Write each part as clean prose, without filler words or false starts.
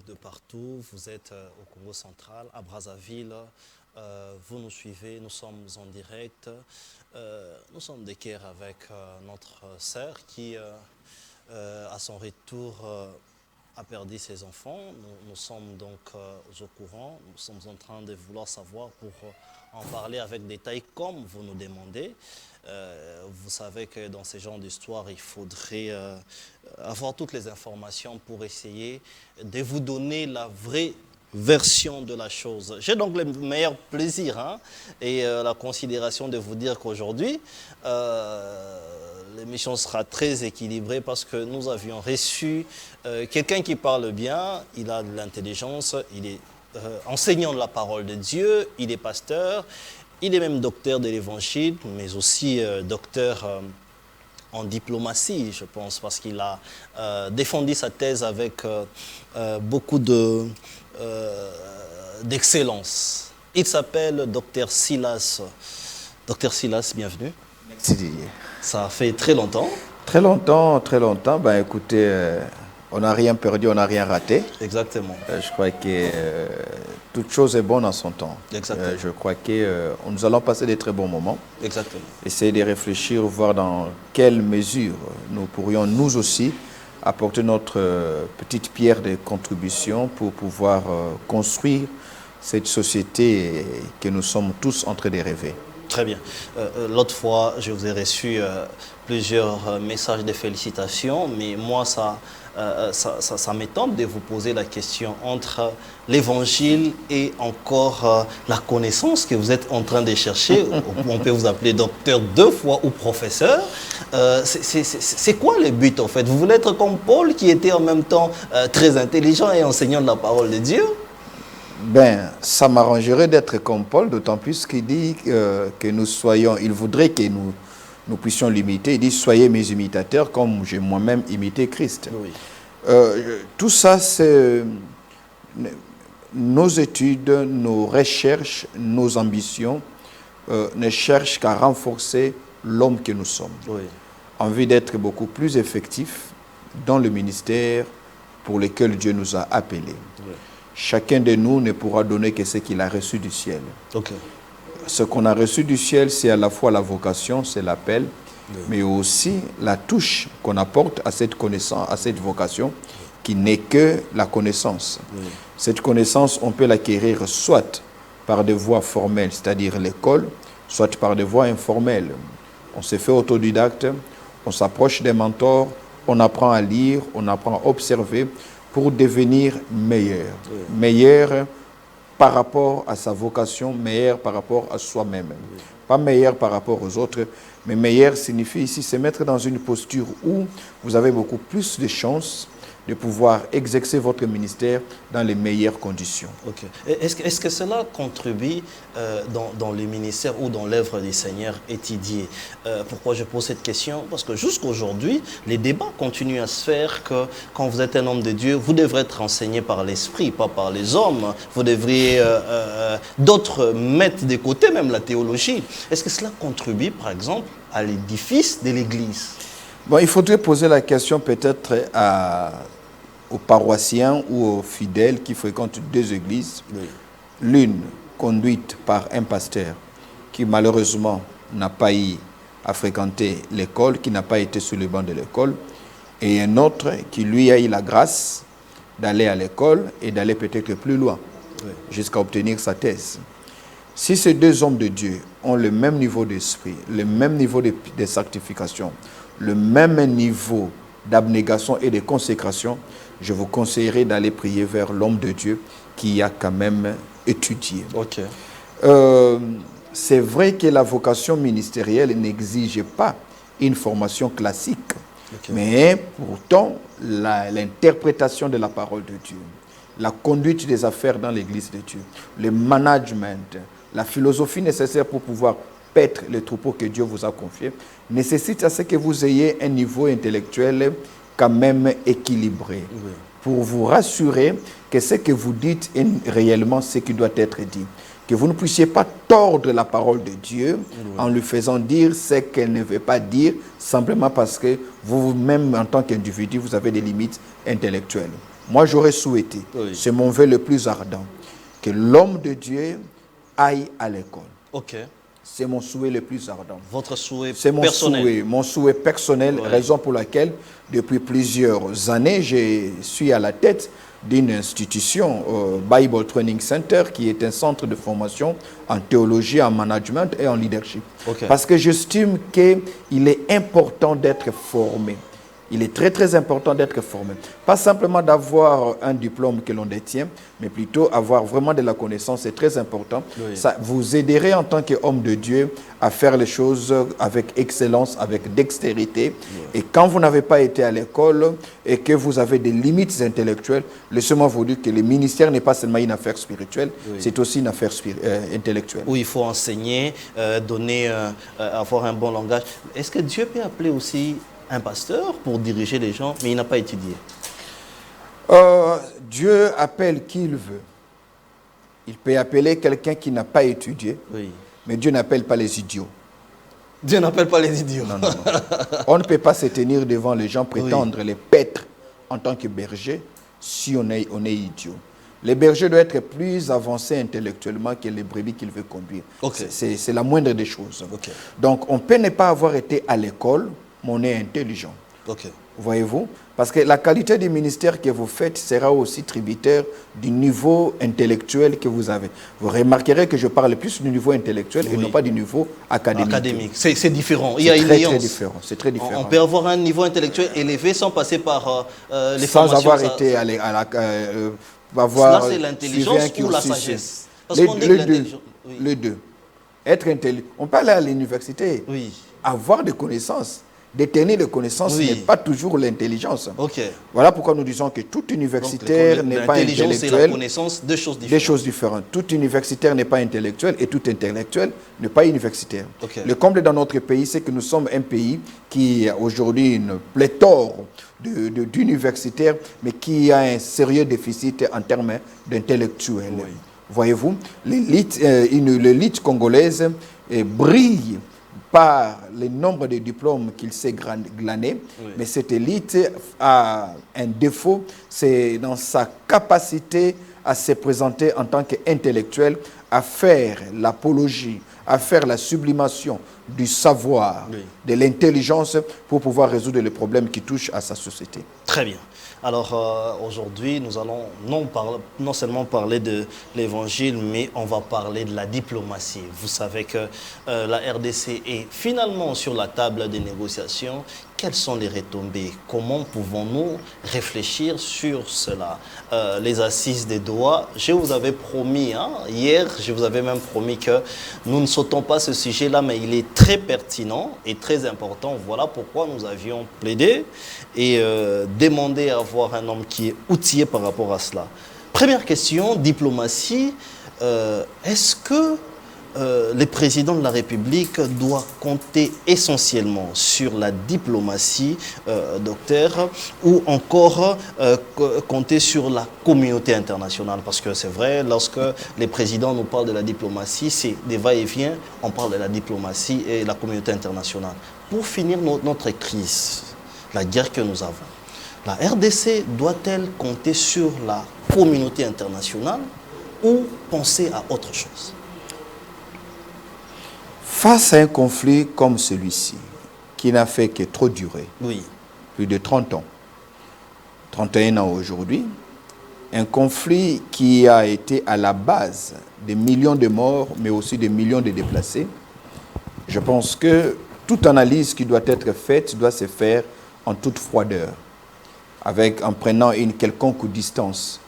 de partout. Vous êtes au Congo central, à Brazzaville. Vous nous suivez, nous sommes en direct. Nous sommes d'équerre avec notre sœur qui, à son retour, a perdu ses enfants. Nous sommes donc au courant. Nous sommes en train de vouloir savoir pour en parler avec détail comme vous nous demandez. Vous savez que dans ce genre d'histoire, il faudrait avoir toutes les informations pour essayer de vous donner la vraie version de la chose. J'ai donc le meilleur plaisir et la considération de vous dire qu'aujourd'hui, l'émission sera très équilibrée parce que nous avions reçu quelqu'un qui parle bien, il a de l'intelligence, il est enseignant de la parole de Dieu, il est pasteur, il est même docteur de l'évangile, mais aussi docteur en diplomatie, je pense, parce qu'il a défendu sa thèse avec beaucoup d'excellence. Il s'appelle docteur Silas. Docteur Silas, bienvenue. Merci Didier. Ça fait très longtemps. Très longtemps, très longtemps. Ben écoutez, on n'a rien perdu, on n'a rien raté. Exactement. Je crois que toute chose est bonne en son temps. Exactement. Je crois que nous allons passer des très bons moments. Exactement. Essayer de réfléchir, voir dans quelle mesure nous pourrions nous aussi apporter notre petite pierre de contribution pour pouvoir construire cette société que nous sommes tous en train de rêver. Très bien. L'autre fois, je vous ai reçu plusieurs messages de félicitations, mais moi, ça m'étonne de vous poser la question entre l'évangile et encore la connaissance que vous êtes en train de chercher. On peut vous appeler docteur 2 fois ou professeur. C'est quoi le but en fait? Vous voulez être comme Paul qui était en même temps très intelligent et enseignant de la parole de Dieu? Ben, ça m'arrangerait d'être comme Paul, d'autant plus qu'il dit que nous soyons, il voudrait que nous puissions l'imiter. Il dit, soyez mes imitateurs comme j'ai moi-même imité Christ. Oui. Tout ça, c'est nos études, nos recherches, nos ambitions ne cherchent qu'à renforcer l'homme que nous sommes. Oui. En vue d'être beaucoup plus effectifs dans le ministère pour lequel Dieu nous a appelés. Oui. Chacun de nous ne pourra donner que ce qu'il a reçu du ciel. Okay. Ce qu'on a reçu du ciel, c'est à la fois la vocation, c'est l'appel, oui, mais aussi la touche qu'on apporte à cette connaissance, à cette vocation, qui n'est que la connaissance. oui. Cette connaissance, on peut l'acquérir soit par des voies formelles, c'est-à-dire l'école, soit par des voies informelles. On se fait autodidacte, on s'approche des mentors, on apprend à lire, on apprend à observer, pour devenir meilleur. Oui. Meilleur par rapport à sa vocation, meilleur par rapport à soi-même. Oui. Pas meilleur par rapport aux autres, mais meilleur signifie ici se mettre dans une posture où vous avez beaucoup plus de chances de pouvoir exercer votre ministère dans les meilleures conditions. Okay. Est-ce que cela contribue dans le ministère ou dans l'œuvre du Seigneur étudiée? Pourquoi je pose cette question? Parce que jusqu'aujourd'hui, les débats continuent à se faire que quand vous êtes un homme de Dieu, vous devrez être enseigné par l'Esprit, pas par les hommes. Vous devriez, d'autres mettre de côté même la théologie. Est-ce que cela contribue, par exemple, à l'édifice de l'Église? Bon, il faudrait poser la question peut-être aux paroissiens ou aux fidèles qui fréquentent deux églises. Oui. L'une conduite par un pasteur qui malheureusement n'a pas eu à fréquenter l'école, qui n'a pas été sur le banc de l'école, et un autre qui lui a eu la grâce d'aller à l'école et d'aller peut-être plus loin, oui, jusqu'à obtenir sa thèse. Si ces deux hommes de Dieu ont le même niveau d'esprit, le même niveau de sanctification, le même niveau d'abnégation et de consécration, je vous conseillerais d'aller prier vers l'homme de Dieu qui a quand même étudié. Okay. C'est vrai que la vocation ministérielle n'exige pas une formation classique, okay, mais pourtant l'interprétation de la parole de Dieu, la conduite des affaires dans l'Église de Dieu, le management, la philosophie nécessaire pour pouvoir paître les troupeaux que Dieu vous a confiés, nécessite à ce que vous ayez un niveau intellectuel quand même équilibré, oui, pour vous rassurer que ce que vous dites est réellement ce qui doit être dit. Que vous ne puissiez pas tordre la parole de Dieu, oui, en lui faisant dire ce qu'elle ne veut pas dire, simplement parce que vous-même, en tant qu'individu, vous avez des limites intellectuelles. Moi, j'aurais souhaité, c'est mon vœu le plus ardent, que l'homme de Dieu aille à l'école. Ok. C'est mon souhait le plus ardent. Votre souhait C'est personnel. mon souhait personnel, raison pour laquelle, depuis plusieurs années, je suis à la tête d'une institution, Bible Training Center, qui est un centre de formation en théologie, en management et en leadership. Parce que j'estime qu'il est important d'être formé. Il est très très important d'être formé. Pas simplement d'avoir un diplôme que l'on détient, mais plutôt avoir vraiment de la connaissance, c'est très important. Ça vous aiderait en tant qu'homme de Dieu à faire les choses avec excellence, avec dextérité. Et quand vous n'avez pas été à l'école et que vous avez des limites intellectuelles, laissez-moi vous dire que le ministère n'est pas seulement une affaire spirituelle, c'est aussi une affaire intellectuelle. Où il faut enseigner, donner, avoir un bon langage. Est-ce que Dieu peut appeler aussi un pasteur pour diriger les gens, mais il n'a pas étudié? Dieu appelle qui il veut. Il peut appeler quelqu'un qui n'a pas étudié, mais Dieu n'appelle pas les idiots. Dieu n'appelle pas les idiots. Non, non, non. On ne peut pas se tenir devant les gens, prétendre les paître en tant que berger si on est idiot. Les bergers doivent être plus avancés intellectuellement que les brebis qu'il veut conduire. C'est la moindre des choses. Donc, on peut ne pas avoir été à l'école, mais on est intelligent. Voyez-vous? Parce que la qualité du ministère que vous faites sera aussi tributaire du niveau intellectuel que vous avez. Vous remarquerez que je parle plus du niveau intellectuel et non pas du niveau académique. C'est différent. Il y a une nuance. C'est très différent. On peut avoir un niveau intellectuel élevé sans passer par les formations. Sans avoir été à la... Cela, c'est l'intelligence ou la sagesse? Les deux. Être intelligent. On peut aller à l'université. Avoir des connaissances. Détenir les connaissances n'est pas toujours l'intelligence. Voilà pourquoi nous disons que tout universitaire n'est pas intellectuel. L'intelligence et la connaissance, deux choses différentes. Deux choses différentes. Tout universitaire n'est pas intellectuel et tout intellectuel n'est pas universitaire. Le comble dans notre pays, c'est que nous sommes un pays qui a aujourd'hui une pléthore d'universitaires, mais qui a un sérieux déficit en termes d'intellectuels. Voyez-vous, l'élite congolaise brille par le nombre de diplômes qu'il s'est glané, mais cette élite a un défaut, c'est dans sa capacité à se présenter en tant qu'intellectuel, à faire l'apologie, à faire la sublimation du savoir, de l'intelligence pour pouvoir résoudre les problèmes qui touchent à sa société. Très bien. Alors aujourd'hui, nous allons non seulement parler de l'évangile, mais on va parler de la diplomatie. Vous savez que la RDC est finalement sur la table des négociations. Quelles sont les retombées? Comment pouvons-nous réfléchir sur cela? Les assises des Doha, je vous avais promis, hier, je vous avais même promis que nous ne sautons pas ce sujet-là, mais il est très pertinent et très important. Voilà pourquoi nous avions plaidé et demandé à avoir un homme qui est outillé par rapport à cela. Première question, diplomatie. Est-ce que le président de la République doit compter essentiellement sur la diplomatie, docteur, ou encore compter sur la communauté internationale? Parce que c'est vrai, lorsque les présidents nous parlent de la diplomatie, c'est des va-et-vient, on parle de la diplomatie et la communauté internationale. Pour finir notre crise, la guerre que nous avons, la RDC doit-elle compter sur la communauté internationale ou penser à autre chose? Face à un conflit comme celui-ci, qui n'a fait que trop durer, plus de 30 ans, 31 ans aujourd'hui, un conflit qui a été à la base des millions de morts, mais aussi des millions de déplacés, je pense que toute analyse qui doit être faite doit se faire en toute froideur, en prenant une quelconque distance,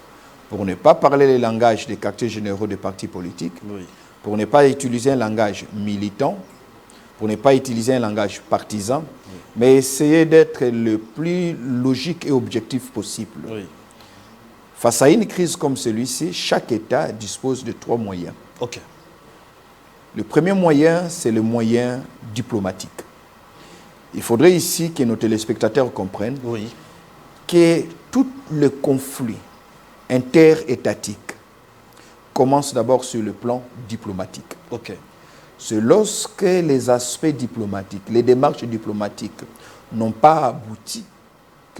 pour ne pas parler le langage des quartiers généraux des partis politiques, pour ne pas utiliser un langage militant, pour ne pas utiliser un langage partisan, mais essayer d'être le plus logique et objectif possible. Face à une crise comme celui-ci, chaque État dispose de 3 moyens. Le premier moyen, c'est le moyen diplomatique. Il faudrait ici que nos téléspectateurs comprennent que tout le conflit interétatique commence d'abord sur le plan diplomatique. C'est lorsque les aspects diplomatiques, les démarches diplomatiques n'ont pas abouti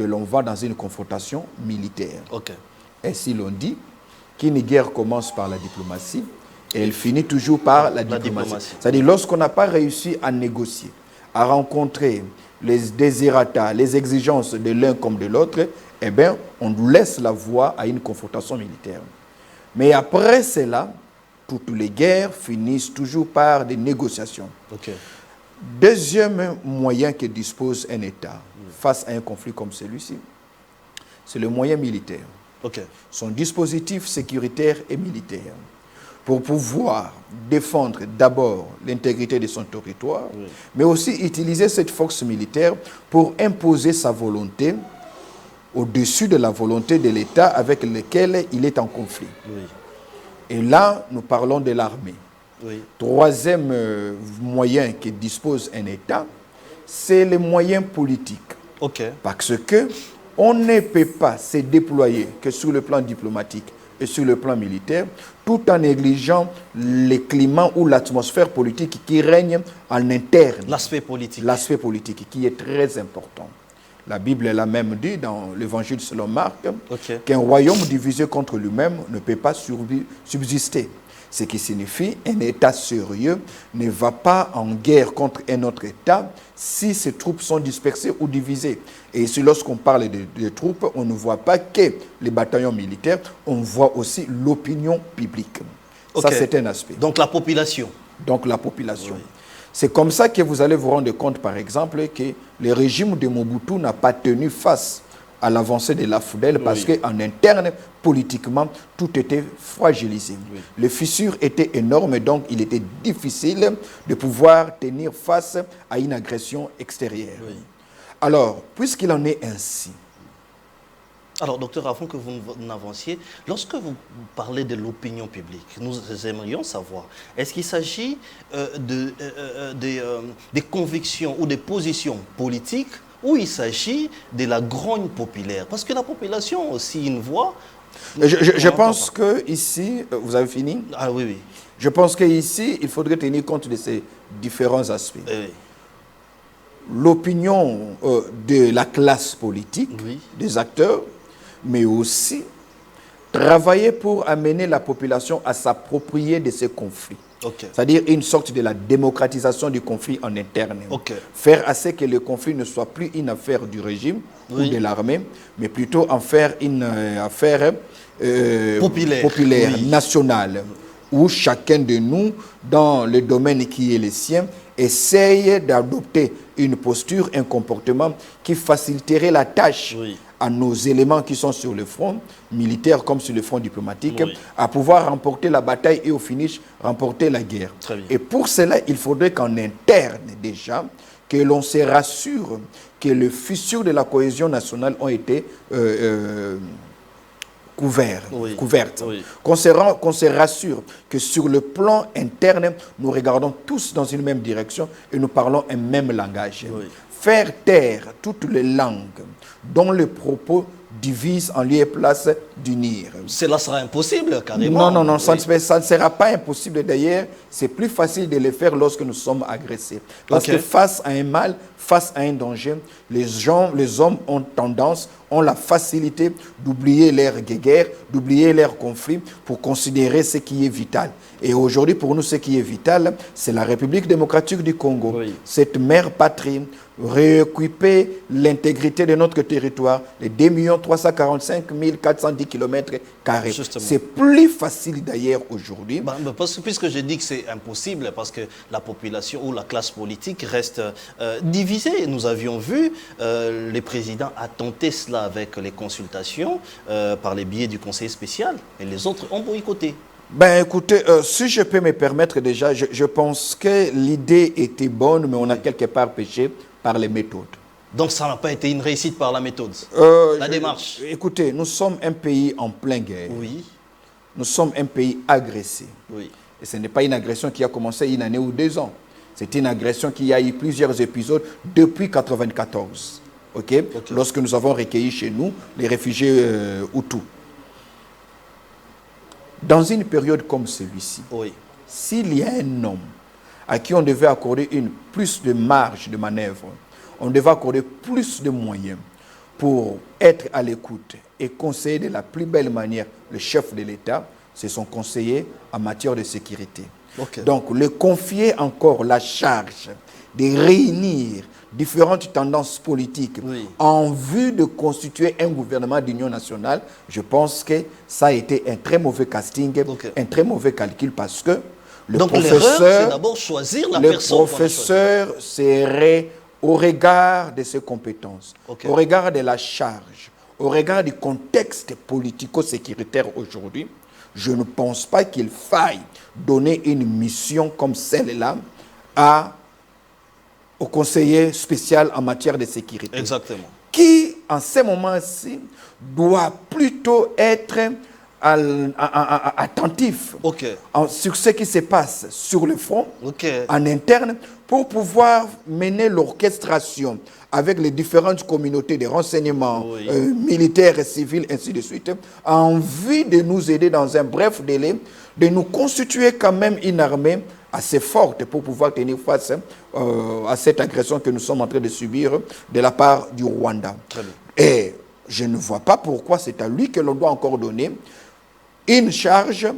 que l'on va dans une confrontation militaire. Ok. Ainsi l'on dit qu'une guerre commence par la diplomatie et elle finit toujours par la diplomatie. C'est-à-dire lorsqu'on n'a pas réussi à négocier, à rencontrer les désirata, les exigences de l'un comme de l'autre, eh bien, on laisse la voie à une confrontation militaire. Mais après cela, toutes les guerres finissent toujours par des négociations. Ok. Deuxième moyen que dispose un État face à un conflit comme celui-ci, c'est le moyen militaire. Ok. Son dispositif sécuritaire et militaire pour pouvoir défendre d'abord l'intégrité de son territoire, mais aussi utiliser cette force militaire pour imposer sa volonté au-dessus de la volonté de l'État avec lequel il est en conflit. Oui. Et là, nous parlons de l'armée. Oui. Troisième moyen que dispose un État, c'est les moyens politiques. Ok. Parce que on ne peut pas se déployer que sur le plan diplomatique et sur le plan militaire, tout en négligeant les climats ou l'atmosphère politique qui règne en interne. L'aspect politique. L'aspect politique qui est très important. La Bible l'a même dit dans l'évangile selon Marc, qu'un royaume divisé contre lui-même ne peut pas subsister. Ce qui signifie qu'un État sérieux ne va pas en guerre contre un autre État si ses troupes sont dispersées ou divisées. Et ici, lorsqu'on parle de troupes, on ne voit pas que les bataillons militaires, on voit aussi l'opinion publique. Ça, c'est un aspect. Donc la population. Donc la population. Oui. C'est comme ça que vous allez vous rendre compte, par exemple, que le régime de Mobutu n'a pas tenu face à l'avancée de la FUDEL parce qu'en interne, politiquement, tout était fragilisé. Oui. Les fissures étaient énormes, donc il était difficile de pouvoir tenir face à une agression extérieure. Oui. Alors, puisqu'il en est ainsi. Alors, docteur, avant que vous n'avanciez, lorsque vous parlez de l'opinion publique, nous aimerions savoir, est-ce qu'il s'agit des convictions ou des positions politiques ou il s'agit de la grogne populaire? Parce que la population a aussi une voix. Je pense qu'ici, vous avez fini? Ah oui, oui. Je pense qu'ici, il faudrait tenir compte de ces différents aspects. Oui. L'opinion de la classe politique, des acteurs, mais aussi travailler pour amener la population à s'approprier de ces conflits. C'est-à-dire une sorte de la démocratisation du conflit en interne. Faire à ce que le conflit ne soit plus une affaire du régime ou de l'armée, mais plutôt en faire une affaire populaire nationale, où chacun de nous, dans le domaine qui est le sien, essaye d'adopter une posture, un comportement qui faciliterait la tâche à nos éléments qui sont sur le front militaire comme sur le front diplomatique, à pouvoir remporter la bataille et au finish remporter la guerre. Et pour cela, il faudrait qu'en interne déjà, que l'on se rassure que les fissures de la cohésion nationale ont été couvertes. Qu'on se rassure que sur le plan interne, nous regardons tous dans une même direction et nous parlons un même langage. Faire taire toutes les langues dont le propos divise en lieu et place d'unir. Cela sera impossible, carrément. Non, ça ne sera pas impossible. D'ailleurs, c'est plus facile de le faire lorsque nous sommes agressés. Parce que face à un mal, face à un danger, les hommes ont la facilité d'oublier leur guerre, d'oublier leurs conflits pour considérer ce qui est vital. Et aujourd'hui, pour nous, ce qui est vital, c'est la République démocratique du Congo. Cette mère patrie, rééquiper l'intégrité de notre territoire, les 2 345 410 km². C'est plus facile d'ailleurs aujourd'hui. Puisque je dis que c'est impossible, parce que la population ou la classe politique reste divisée. Nous avions vu, le président a tenté cela avec les consultations par les biais du conseil spécial, et les autres ont boycotté. Écoutez, si je peux me permettre déjà, je pense que l'idée était bonne, mais on a quelque part péché par les méthodes. Donc ça n'a pas été une réussite par la méthode, la démarche. Écoutez, nous sommes un pays en pleine guerre. Nous sommes un pays agressé. Et ce n'est pas une agression qui a commencé une année ou 2 ans. C'est une agression qui a eu plusieurs épisodes depuis 1994. Lorsque nous avons recueilli chez nous les réfugiés Hutus. Dans une période comme celui-ci, s'il y a un homme à qui on devait accorder plus de marge de manœuvre, on devait accorder plus de moyens pour être à l'écoute et conseiller de la plus belle manière le chef de l'État, c'est son conseiller en matière de sécurité. Ok. Donc, le confier encore la charge de réunir différentes tendances politiques Oui. en vue de constituer un gouvernement d'union nationale, je pense que ça a été un très mauvais casting, Ok. un très mauvais calcul parce que le Donc l'erreur, c'est d'abord choisir la personne. le professeur serait au regard de ses compétences, Ok. au regard de la charge, au regard du contexte politico-sécuritaire aujourd'hui, je ne pense pas qu'il faille donner une mission comme celle-là au conseiller spécial en matière de sécurité. Exactement. Qui, en ce moment-ci, doit plutôt être attentif Ok. sur ce qui se passe sur le front, Ok. en interne, pour pouvoir mener l'orchestration avec les différentes communautés de renseignement Oui. militaires et civils, ainsi de suite, en vue de nous aider dans un bref délai, de nous constituer quand même une armée assez forte pour pouvoir tenir face à cette agression que nous sommes en train de subir de la part du Rwanda. Très bien. Et je ne vois pas pourquoi c'est à lui que l'on doit encore donner une charge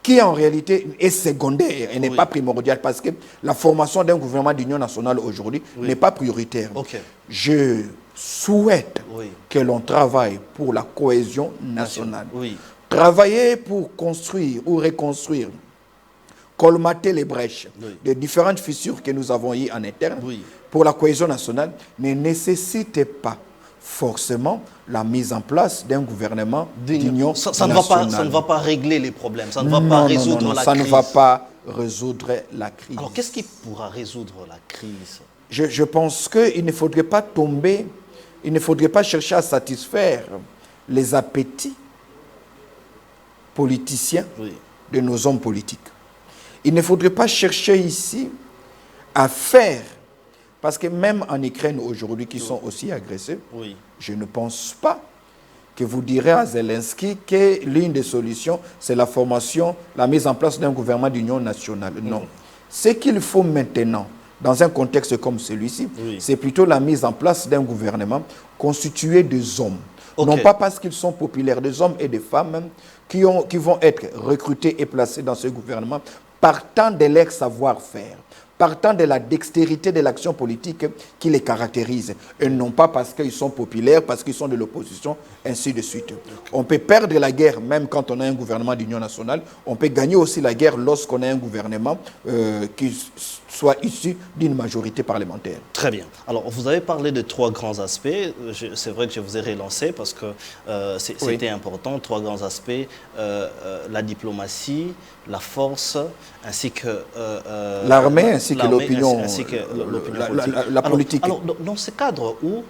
qui en réalité est secondaire et n'est Oui. pas primordiale parce que la formation d'un gouvernement d'union nationale aujourd'hui Oui. n'est pas prioritaire. Ok. Je souhaite Oui. que l'on travaille pour la cohésion nationale. Oui. Travailler pour construire ou reconstruire, colmater les brèches Oui. des différentes fissures que nous avons eues en interne Oui. pour la cohésion nationale ne nécessite pas forcément la mise en place d'un gouvernement d'union Ça nationale. ne va pas régler les problèmes, ça ne va pas résoudre la ça crise. ne va pas résoudre la crise. Alors qu'est-ce qui pourra résoudre la crise? Je pense qu'il ne faudrait pas tomber, il ne faudrait pas chercher à satisfaire les appétits politiciens Oui. de nos hommes politiques. Il ne faudrait pas chercher ici à faire, parce que même en Ukraine aujourd'hui, qui sont aussi agressés, Oui. je ne pense pas que vous direz à Zelensky que l'une des solutions, c'est la formation, la mise en place d'un gouvernement d'union nationale. Non. Ce qu'il faut maintenant, dans un contexte comme celui-ci, Oui. c'est plutôt la mise en place d'un gouvernement constitué des hommes. Ok. Non pas parce qu'ils sont populaires, des hommes et des femmes qui vont être recrutés et placés dans ce gouvernement partant de leur savoir-faire, partant de la dextérité de l'action politique qui les caractérise, et non pas parce qu'ils sont populaires, parce qu'ils sont de l'opposition, ainsi de suite. On peut perdre la guerre même quand on a un gouvernement d'union nationale, on peut gagner aussi la guerre lorsqu'on a un gouvernement qui soit issu d'une majorité parlementaire. Très bien. Alors, vous avez parlé de trois grands aspects. C'est vrai que je vous ai relancé parce que c'était important. Trois grands aspects, la diplomatie, la force, ainsi que... l'armée, ainsi que l'opinion, la politique. Alors, dans ce cadre où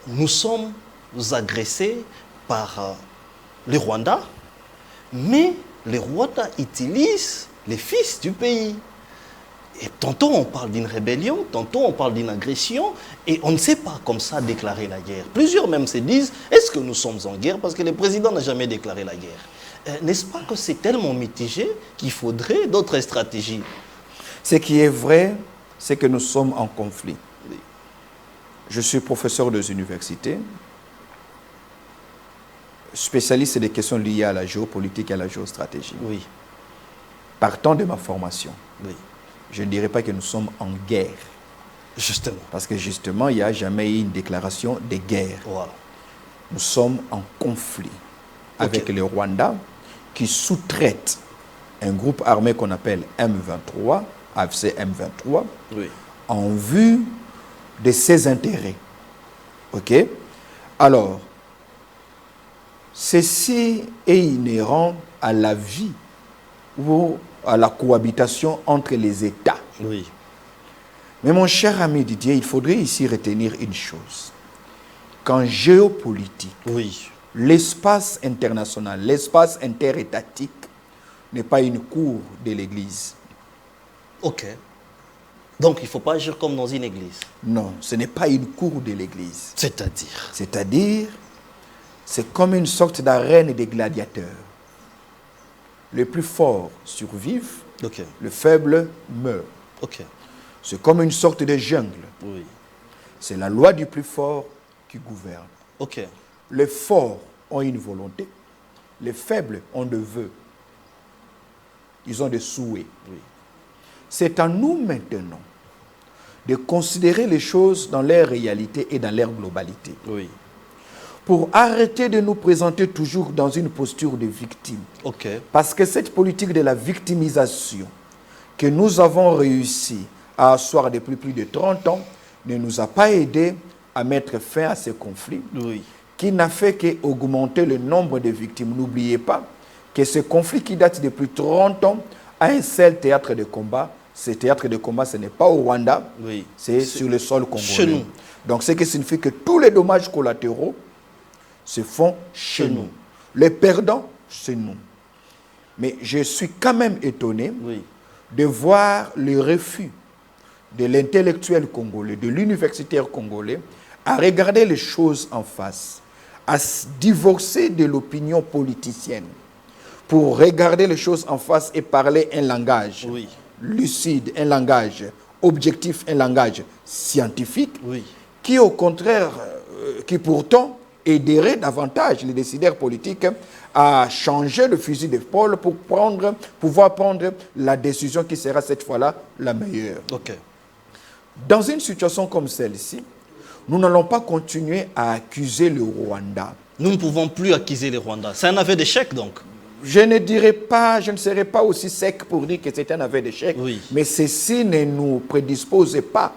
nous sommes agressés par le Rwanda, mais le Rwanda utilise les fils du pays. Et tantôt on parle d'une rébellion, tantôt on parle d'une agression, et on ne sait pas comme ça déclarer la guerre. Plusieurs même se disent, est-ce que nous sommes en guerre? Parce que le président n'a jamais déclaré la guerre. N'est-ce pas que c'est tellement mitigé qu'il faudrait d'autres stratégies? Ce qui est vrai, c'est que nous sommes en conflit. Oui. Je suis professeur des universités, spécialiste des questions liées à la géopolitique et à la géostratégie. Oui. Partant de ma formation, Oui. je ne dirais pas que nous sommes en guerre. Justement. Parce que justement, il n'y a jamais eu une déclaration de guerre. Voilà. Nous sommes en conflit avec le Rwanda qui sous-traite un groupe armé qu'on appelle M23, AFC M23, Oui. en vue de ses intérêts. OK? Alors, ceci est inhérent à la vie ou à la cohabitation entre les États. Oui. Mais mon cher ami Didier, il faudrait ici retenir une chose. Qu'en géopolitique, Oui. l'espace international, l'espace interétatique n'est pas une cour de l'Église. OK. Donc, il ne faut pas agir comme dans une église. Non, ce n'est pas une cour de l'Église. C'est-à-dire? C'est-à-dire, c'est comme une sorte d'arène des gladiateurs. Le plus fort survive, OK. le faible meurt. OK. C'est comme une sorte de jungle. Oui. C'est la loi du plus fort qui gouvernent. Ok. Les forts ont une volonté, les faibles ont des vœux. Ils ont des souhaits. Oui. C'est à nous maintenant de considérer les choses dans leur réalité et dans leur globalité. Oui. Pour arrêter de nous présenter toujours dans une posture de victime. Ok. Parce que cette politique de la victimisation que nous avons réussi à asseoir depuis plus de 30 ans ne nous a pas aidé à mettre fin à ces conflits, Oui. qui n'a fait qu'augmenter le nombre de victimes. N'oubliez pas que ce conflit qui date depuis 30 ans a un seul théâtre de combat. Ce théâtre de combat, ce n'est pas au Rwanda, Oui. c'est sur le sol congolais. Chez nous. Donc, ce qui signifie que tous les dommages collatéraux se font chez nous. Les perdants, c'est nous. Mais je suis quand même étonné Oui. de voir le refus de l'intellectuel congolais, de l'universitaire congolais, à regarder les choses en face, à se divorcer de l'opinion politicienne, pour regarder les choses en face et parler un langage Oui. lucide, un langage objectif, un langage scientifique, Oui. qui au contraire, qui pourtant aiderait davantage les décideurs politiques à changer le fusil d'épaule pour pouvoir prendre la décision qui sera cette fois-là la meilleure. Ok. Dans une situation comme celle-ci, nous n'allons pas continuer à accuser le Rwanda. Nous ne pouvons plus accuser les Rwandais. C'est un aveu d'échec, donc. Je ne serai pas aussi sec pour dire que c'est un aveu d'échec, Oui. mais ceci ne nous prédispose pas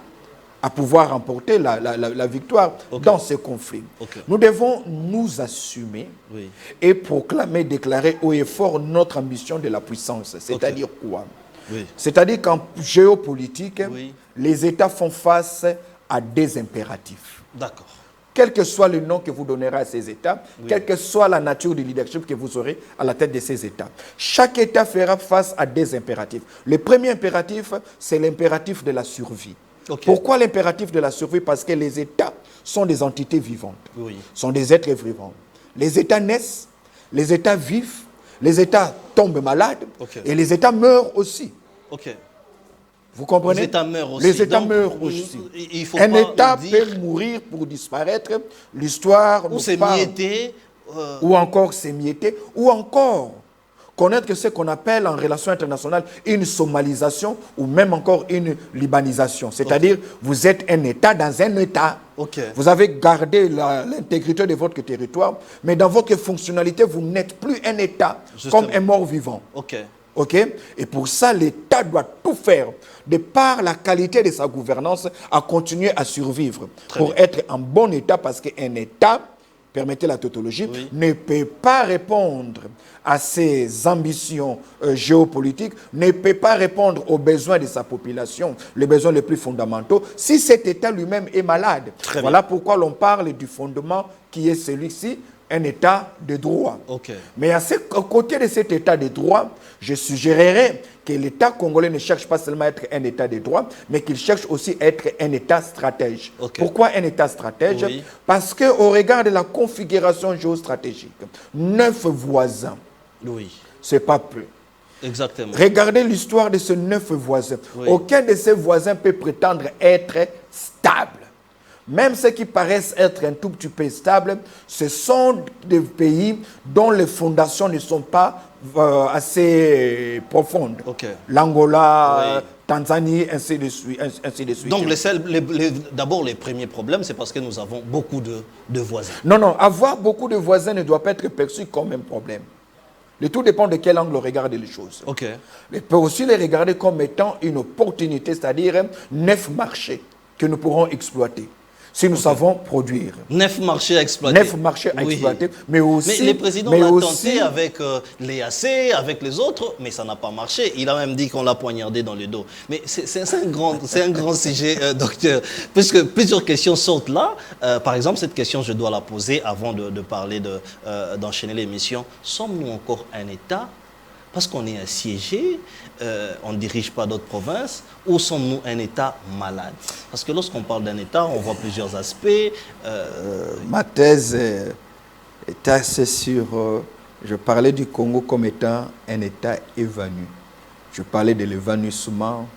à pouvoir remporter la victoire dans ce conflit. Ok. Nous devons nous assumer Oui. et proclamer, déclarer haut et fort notre ambition de la puissance. C'est-à-dire quoi? Oui. C'est-à-dire qu'en géopolitique, Oui. les États font face à des impératifs. D'accord. Quel que soit le nom que vous donnerez à ces États, quelle que soit la nature du leadership que vous aurez à la tête de ces États, chaque État fera face à des impératifs. Le premier impératif, c'est l'impératif de la survie. Ok. Pourquoi l'impératif de la survie? Parce que les États sont des entités vivantes, Oui. sont des êtres vivants. Les États naissent, les États vivent, les États tombent malades, Ok. et les États meurent aussi. Ok. Vous comprenez? Les États meurent aussi. Les États Donc, meurent aussi. Il faut Un pas État dire peut mourir pour disparaître. L'histoire où nous c'est parle. mietté. Ou encore s'émietter. Ou encore connaître que ce qu'on appelle en relation internationale une somalisation ou même encore une libanisation. C'est-à-dire, vous êtes un État dans un État. Ok. Vous avez gardé l'intégrité de votre territoire, mais dans votre fonctionnalité, vous n'êtes plus un État Justement. comme un mort-vivant. Ok. OK? Et pour ça, l'État doit tout faire, de par la qualité de sa gouvernance, à continuer à survivre. Très Pour bien. être en bon État, parce qu'un État, permettez la tautologie, Oui. ne peut pas répondre à ses ambitions géopolitiques, ne peut pas répondre aux besoins de sa population, les besoins les plus fondamentaux, si cet État lui-même est malade. Très Voilà pourquoi l'on parle du fondement qui est celui-ci, un État de droit. Ok. Mais à côté de cet État de droit, je suggérerais que l'État congolais ne cherche pas seulement à être un État de droit, mais qu'il cherche aussi à être un État stratège. Ok. Pourquoi un État stratège? Oui. Parce qu'au regard de la configuration géostratégique, 9 voisins, Oui. c'est pas peu. Exactement. Regardez l'histoire de ces 9 voisins. Oui. Aucun de ces voisins peut prétendre être stable. Même ceux qui paraissent être un tout petit peu stables, ce sont des pays dont les fondations ne sont pas assez profondes. Ok. L'Angola, Oui. Tanzanie, ainsi de suite. Ainsi de suite. Donc, d'abord, les premiers problèmes, c'est parce que nous avons beaucoup de voisins. Non, avoir beaucoup de voisins ne doit pas être perçu comme un problème. Le tout dépend de quel angle on regarde les choses. Ok. On peut aussi les regarder comme étant une opportunité, c'est-à-dire 9 marchés que nous pourrons exploiter si nous savons produire. 9 marchés à exploiter. 9 marchés à Oui. exploiter, mais aussi... Mais le président l'a tenté avec l'EAC, avec les autres, mais ça n'a pas marché. Il a même dit qu'on l'a poignardé dans le dos. Mais c'est un grand sujet, docteur, puisque plusieurs questions sortent là. Par exemple, cette question, je dois la poser avant de parler d'enchaîner l'émission. Sommes-nous encore un État parce qu'on est assiégé, on ne dirige pas d'autres provinces, ou sommes-nous un État malade? Parce que lorsqu'on parle d'un État, on voit plusieurs aspects. Ma thèse est assez sur... je parlais du Congo comme étant un État évanoui. Je parlais de l'évanouissement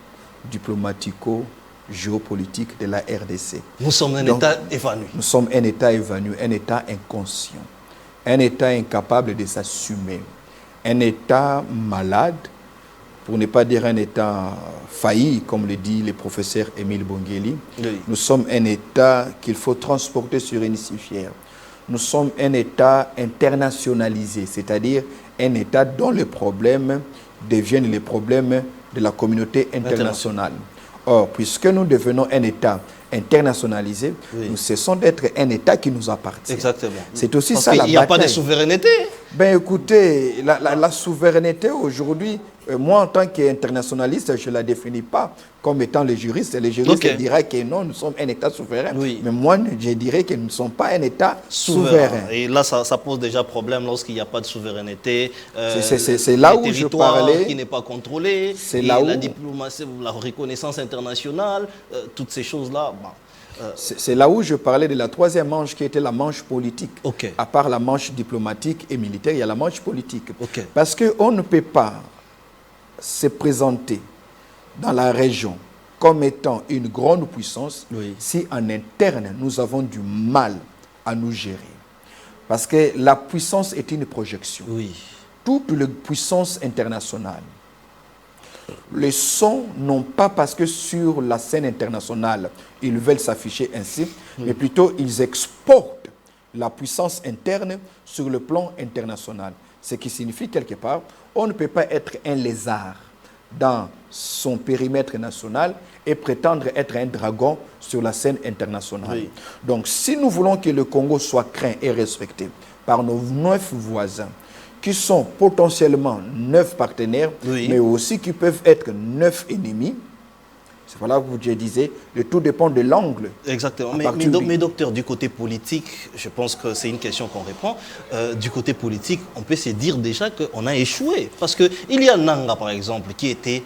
géopolitique de la RDC. Nous sommes un État évanoui. Nous sommes un État évanoui, un État inconscient, un État incapable de s'assumer, un État malade, pour ne pas dire un État failli, comme le dit le professeur Émile Bongeli. Oui. Nous sommes un État qu'il faut transporter sur une civière. Nous sommes un État internationalisé, c'est-à-dire un État dont les problèmes deviennent les problèmes de la communauté internationale. Or, puisque nous devenons un État internationalisé, nous cessons d'être un État qui nous appartient. Exactement. C'est aussi Parce ça la bataille. Il n'y a pas de souveraineté. Ben écoutez, la souveraineté aujourd'hui, moi en tant qu'internationaliste, je ne la définis pas comme étant les juristes. Les juristes diraient que non, nous sommes un État souverain. Oui. Mais moi, je dirais que nous ne sommes pas un État souverain. Et là, ça pose déjà problème lorsqu'il n'y a pas de souveraineté. C'est là où je parlais. Qui n'est pas contrôlé. C'est là où... La diplomatie, la reconnaissance internationale, toutes ces choses-là. C'est là où je parlais de la troisième manche qui était la manche politique. Okay. À part la manche diplomatique et militaire, il y a la manche politique. Okay. Parce qu'on ne peut pas se présenter dans la région comme étant une grande puissance si en interne nous avons du mal à nous gérer. Parce que la puissance est une projection. Toutes les puissances internationales le sont, non pas parce que sur la scène internationale, ils veulent s'afficher ainsi, mais plutôt ils exportent la puissance interne sur le plan international. Ce qui signifie quelque part, on ne peut pas être un lézard dans son périmètre national et prétendre être un dragon sur la scène internationale. Donc, si nous voulons que le Congo soit craint et respecté par nos 9 voisins, qui sont potentiellement 9 partenaires, mais aussi qui peuvent être 9 ennemis. C'est voilà où je disais, le tout dépend de l'angle. Exactement. Mais docteur, du côté politique, je pense que c'est une question qu'on répond. Du côté politique, on peut se dire déjà qu'on a échoué. Parce qu'il y a Nanga, par exemple, qui était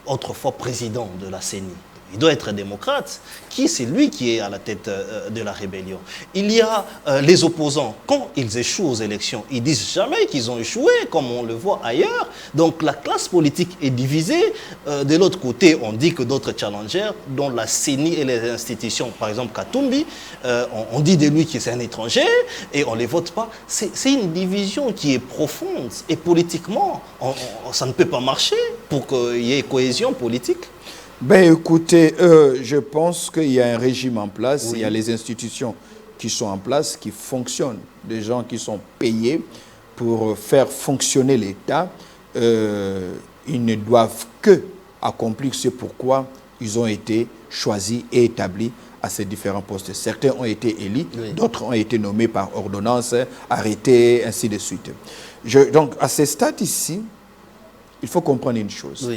autrefois président de la CENI. Il doit être démocrate. C'est lui qui est à la tête de la rébellion. Il y a les opposants. Quand ils échouent aux élections, ils disent jamais qu'ils ont échoué, comme on le voit ailleurs. Donc la classe politique est divisée. De l'autre côté, on dit que d'autres challengers, dont la CENI et les institutions, par exemple Katumbi, on dit de lui que c'est un étranger et on ne les vote pas. C'est une division qui est profonde. Et politiquement, ça ne peut pas marcher pour qu'il y ait cohésion politique. Ben écoutez, je pense qu'il y a un régime en place, il y a les institutions qui sont en place, qui fonctionnent, des gens qui sont payés pour faire fonctionner l'État. Ils ne doivent que accomplir ce pourquoi ils ont été choisis et établis à ces différents postes. Certains ont été élus, d'autres ont été nommés par ordonnance, arrêtés, ainsi de suite. Donc à ce stade ici, il faut comprendre une chose.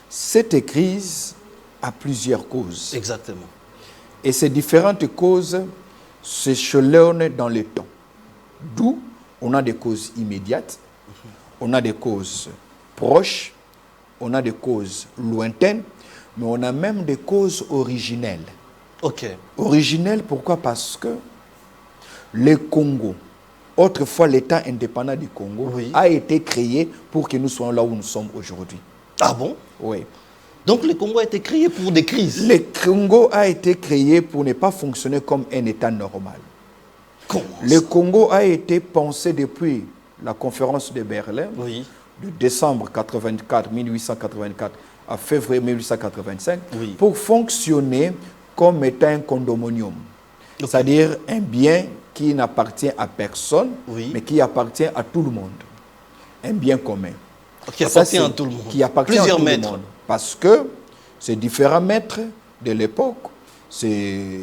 Cette crise a plusieurs causes. Exactement. Et ces différentes causes s'échelonnent dans le temps. D'où on a des causes immédiates, on a des causes proches, on a des causes lointaines, mais on a même des causes originelles. Originelles, pourquoi? Parce que le Congo, autrefois l'État indépendant du Congo, a été créé pour que nous soyons là où nous sommes aujourd'hui. Ah bon? Oui. Donc le Congo a été créé pour des crises? Le Congo a été créé pour ne pas fonctionner comme un État normal. Comment le Congo a été pensé depuis la conférence de Berlin, de décembre 1884 à février 1885, pour fonctionner comme étant un condominium. C'est-à-dire un bien qui n'appartient à personne, mais qui appartient à tout le monde. Un bien commun. Qui appartient à tout le monde. Qui appartient à tout le monde. Parce que ces différents maîtres de l'époque, ces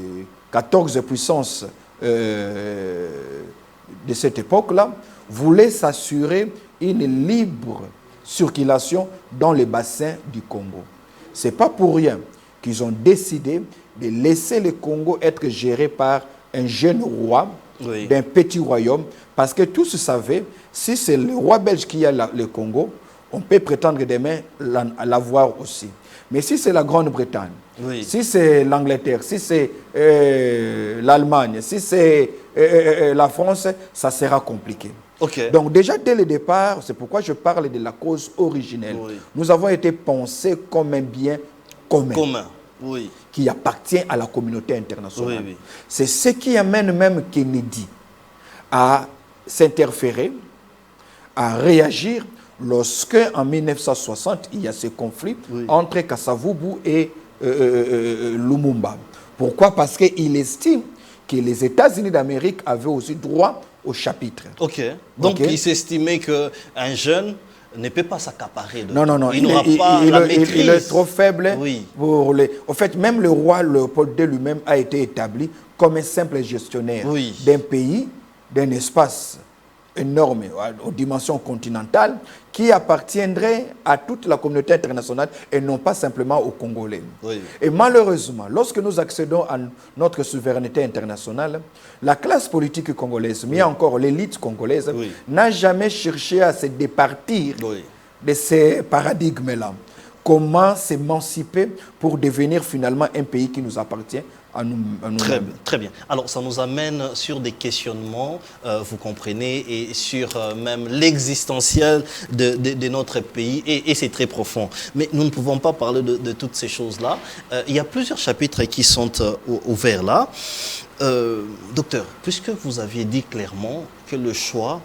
14 puissances de cette époque-là, voulaient s'assurer une libre circulation dans le bassin du Congo. Ce n'est pas pour rien qu'ils ont décidé de laisser le Congo être géré par un jeune roi d'un petit royaume, parce que tous savaient, si c'est le roi belge qui a le Congo, on peut prétendre demain l'avoir aussi. Mais si c'est la Grande-Bretagne, si c'est l'Angleterre, si c'est l'Allemagne, si c'est la France, ça sera compliqué. Donc déjà dès le départ, c'est pourquoi je parle de la cause originelle. Nous avons été pensés comme un bien commun. Oui. qui appartient à la communauté internationale. Oui, oui. C'est ce qui amène même Kennedy à s'interférer, à réagir lorsque, en 1960, il y a ce conflit entre Kasavubu et Lumumba. Pourquoi? Parce qu'il estime que les États-Unis d'Amérique avaient aussi droit au chapitre. Ok. Donc, il s'estimait qu'un jeune ne peut pas s'accaparer de... Non. Il n'aura pas la maîtrise. Il est trop faible. Oui. Pour les... En fait, même le roi Léopold II lui-même a été établi comme un simple gestionnaire d'un pays, d'un espace énorme, aux dimensions continentales, qui appartiendrait à toute la communauté internationale et non pas simplement aux Congolais. Oui. Et malheureusement, lorsque nous accédons à notre souveraineté internationale, la classe politique congolaise, mais encore l'élite congolaise, n'a jamais cherché à se départir de ces paradigmes-là. Comment s'émanciper pour devenir finalement un pays qui nous appartient à nous-mêmes. Très bien. Alors, ça nous amène sur des questionnements, vous comprenez, et sur même l'existentiel de notre pays, et c'est très profond. Mais nous ne pouvons pas parler de toutes ces choses-là. Il y a plusieurs chapitres qui sont ouverts là. Docteur, puisque vous aviez dit clairement que le choix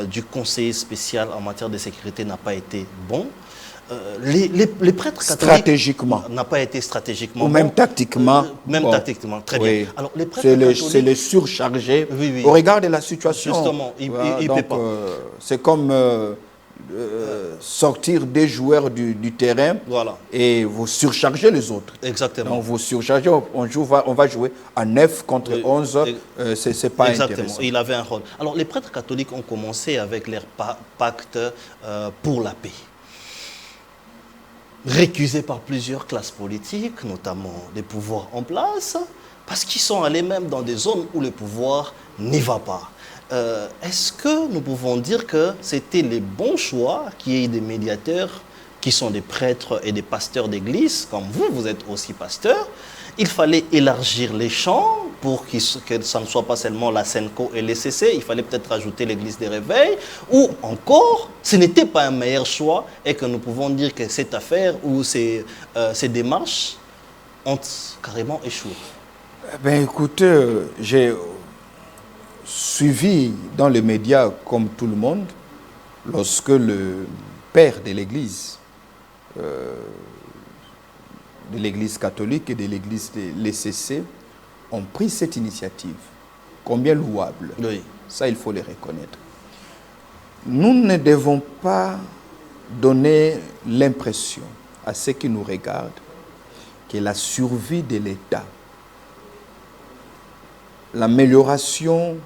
du conseiller spécial en matière de sécurité n'a pas été bon, les prêtres catholiques stratégiquement n'a pas été stratégiquement ou même tactiquement tactiquement, très bien. Alors les prêtres catholiques, c'est le surchargé au regard de la situation. Justement, il peut pas. C'est comme sortir des joueurs du terrain et vous surchargez les autres. Exactement. Donc vous surchargez, on va jouer à 9 contre 11, c'est pas intéressant. Il avait un rôle. Alors les prêtres catholiques ont commencé avec leur pacte pour la paix, récusés par plusieurs classes politiques, notamment des pouvoirs en place, parce qu'ils sont allés même dans des zones où le pouvoir n'y va pas. Est-ce que nous pouvons dire que c'était les bons choix qu'il y ait des médiateurs qui sont des prêtres et des pasteurs d'église, comme vous êtes aussi pasteur? Il fallait élargir les champs pour que ça ne soit pas seulement la SENCO et l'ECC. Il fallait peut-être rajouter l'église des réveils. Ou encore, ce n'était pas un meilleur choix et que nous pouvons dire que cette affaire ou ces démarches ont carrément échoué. Ben écoutez, j'ai suivi dans les médias, comme tout le monde, lorsque le père de l'église, catholique et de l'église de l'ECC ont pris cette initiative. Combien louable. Oui. Ça, il faut le reconnaître. Nous ne devons pas donner l'impression à ceux qui nous regardent que la survie de l'État, l'amélioration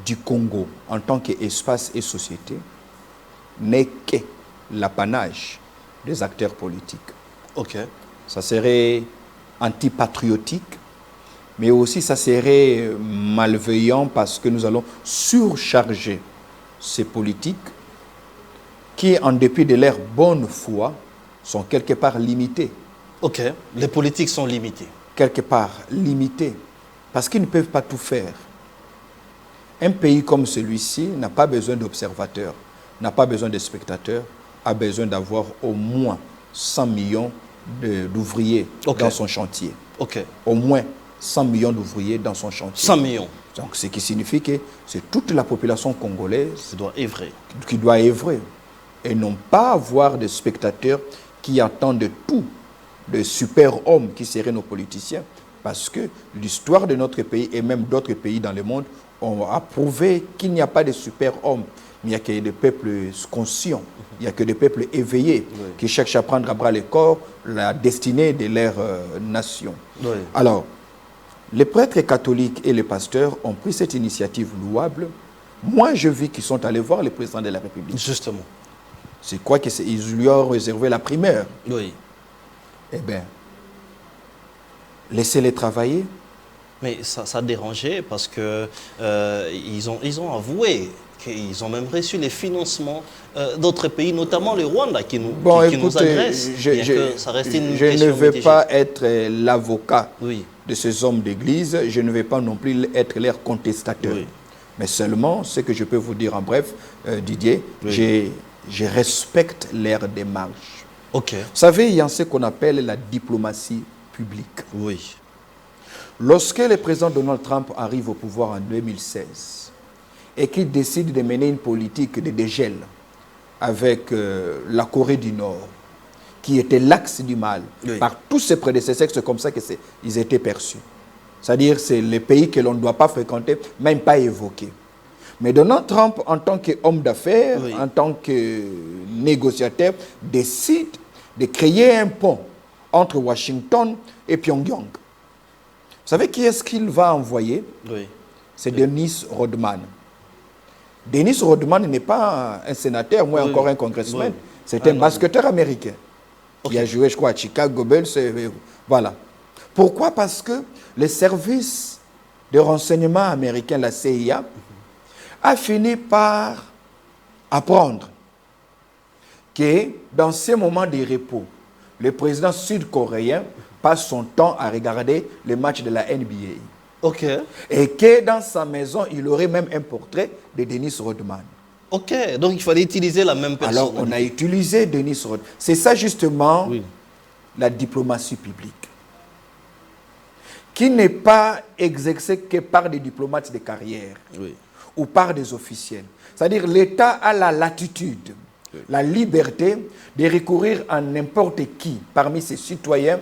du Congo en tant qu'espace et société n'est que l'apanage des acteurs politiques. Ok. Ça serait antipatriotique, mais aussi ça serait malveillant parce que nous allons surcharger ces politiques qui, en dépit de leur bonne foi, sont quelque part limitées. Ok. Les politiques sont limitées. Quelque part limitées, parce qu'ils ne peuvent pas tout faire. Un pays comme celui-ci n'a pas besoin d'observateurs, n'a pas besoin de spectateurs, a besoin d'avoir au moins 100 millions d'ouvriers dans son chantier. Au moins 100 millions d'ouvriers dans son chantier. 100 millions. Donc, ce qui signifie que c'est toute la population congolaise qui doit œuvrer. Et non pas avoir des spectateurs qui attendent de tout, de super-hommes qui seraient nos politiciens. Parce que l'histoire de notre pays et même d'autres pays dans le monde ont prouvé qu'il n'y a pas de super-hommes. Il n'y a que des peuples conscients, il n'y a que des peuples éveillés qui cherchent à prendre à bras le corps la destinée de leur nation. Alors, les prêtres catholiques et les pasteurs ont pris cette initiative louable. Moi, je vis qu'ils sont allés voir le président de la République. Justement. C'est quoi qu'ils lui ont réservé la primeur. Oui. Eh bien, laissez-les travailler. Mais ça dérangeait parce que ils ont avoué qu'ils ont même reçu les financements d'autres pays, notamment le Rwanda, qui nous agresse. Je ne veux pas être l'avocat de ces hommes d'église, je ne vais pas non plus être leur contestateur. Mais seulement, ce que je peux vous dire en bref, Didier, je respecte leur démarche. Ok. Vous savez, il y a ce qu'on appelle la diplomatie publique. Oui. Lorsque le président Donald Trump arrive au pouvoir en 2016 et qu'il décide de mener une politique de dégel avec la Corée du Nord, qui était l'axe du mal, Oui. par tous ses prédécesseurs, c'est comme ça qu'ils étaient perçus. C'est-à-dire c'est les pays que l'on ne doit pas fréquenter, même pas évoquer. Mais Donald Trump, en tant qu'homme d'affaires, Oui. en tant que négociateur, décide de créer un pont entre Washington et Pyongyang. Vous savez qui est-ce qu'il va envoyer? Oui. C'est Dennis Rodman. Dennis Rodman n'est pas un sénateur, moins Oui. encore un congressman. Oui. C'est Ah un non. basketteur américain. Ok. Il a joué, je crois, à Chicago Bulls. Voilà. Pourquoi? Parce que les services de renseignement américains, la CIA, a fini par apprendre que dans ces moments de repos, le président sud-coréen passe son temps à regarder les matchs de la NBA. Ok. Et que dans sa maison, il aurait même un portrait de Dennis Rodman. Ok. Donc il fallait utiliser la même personne. Alors, on a utilisé Dennis Rodman. C'est ça justement Oui. la diplomatie publique, qui n'est pas exercée que par des diplomates de carrière Oui. ou par des officiels. C'est-à-dire l'État a la latitude, la liberté de recourir à n'importe qui parmi ses citoyens,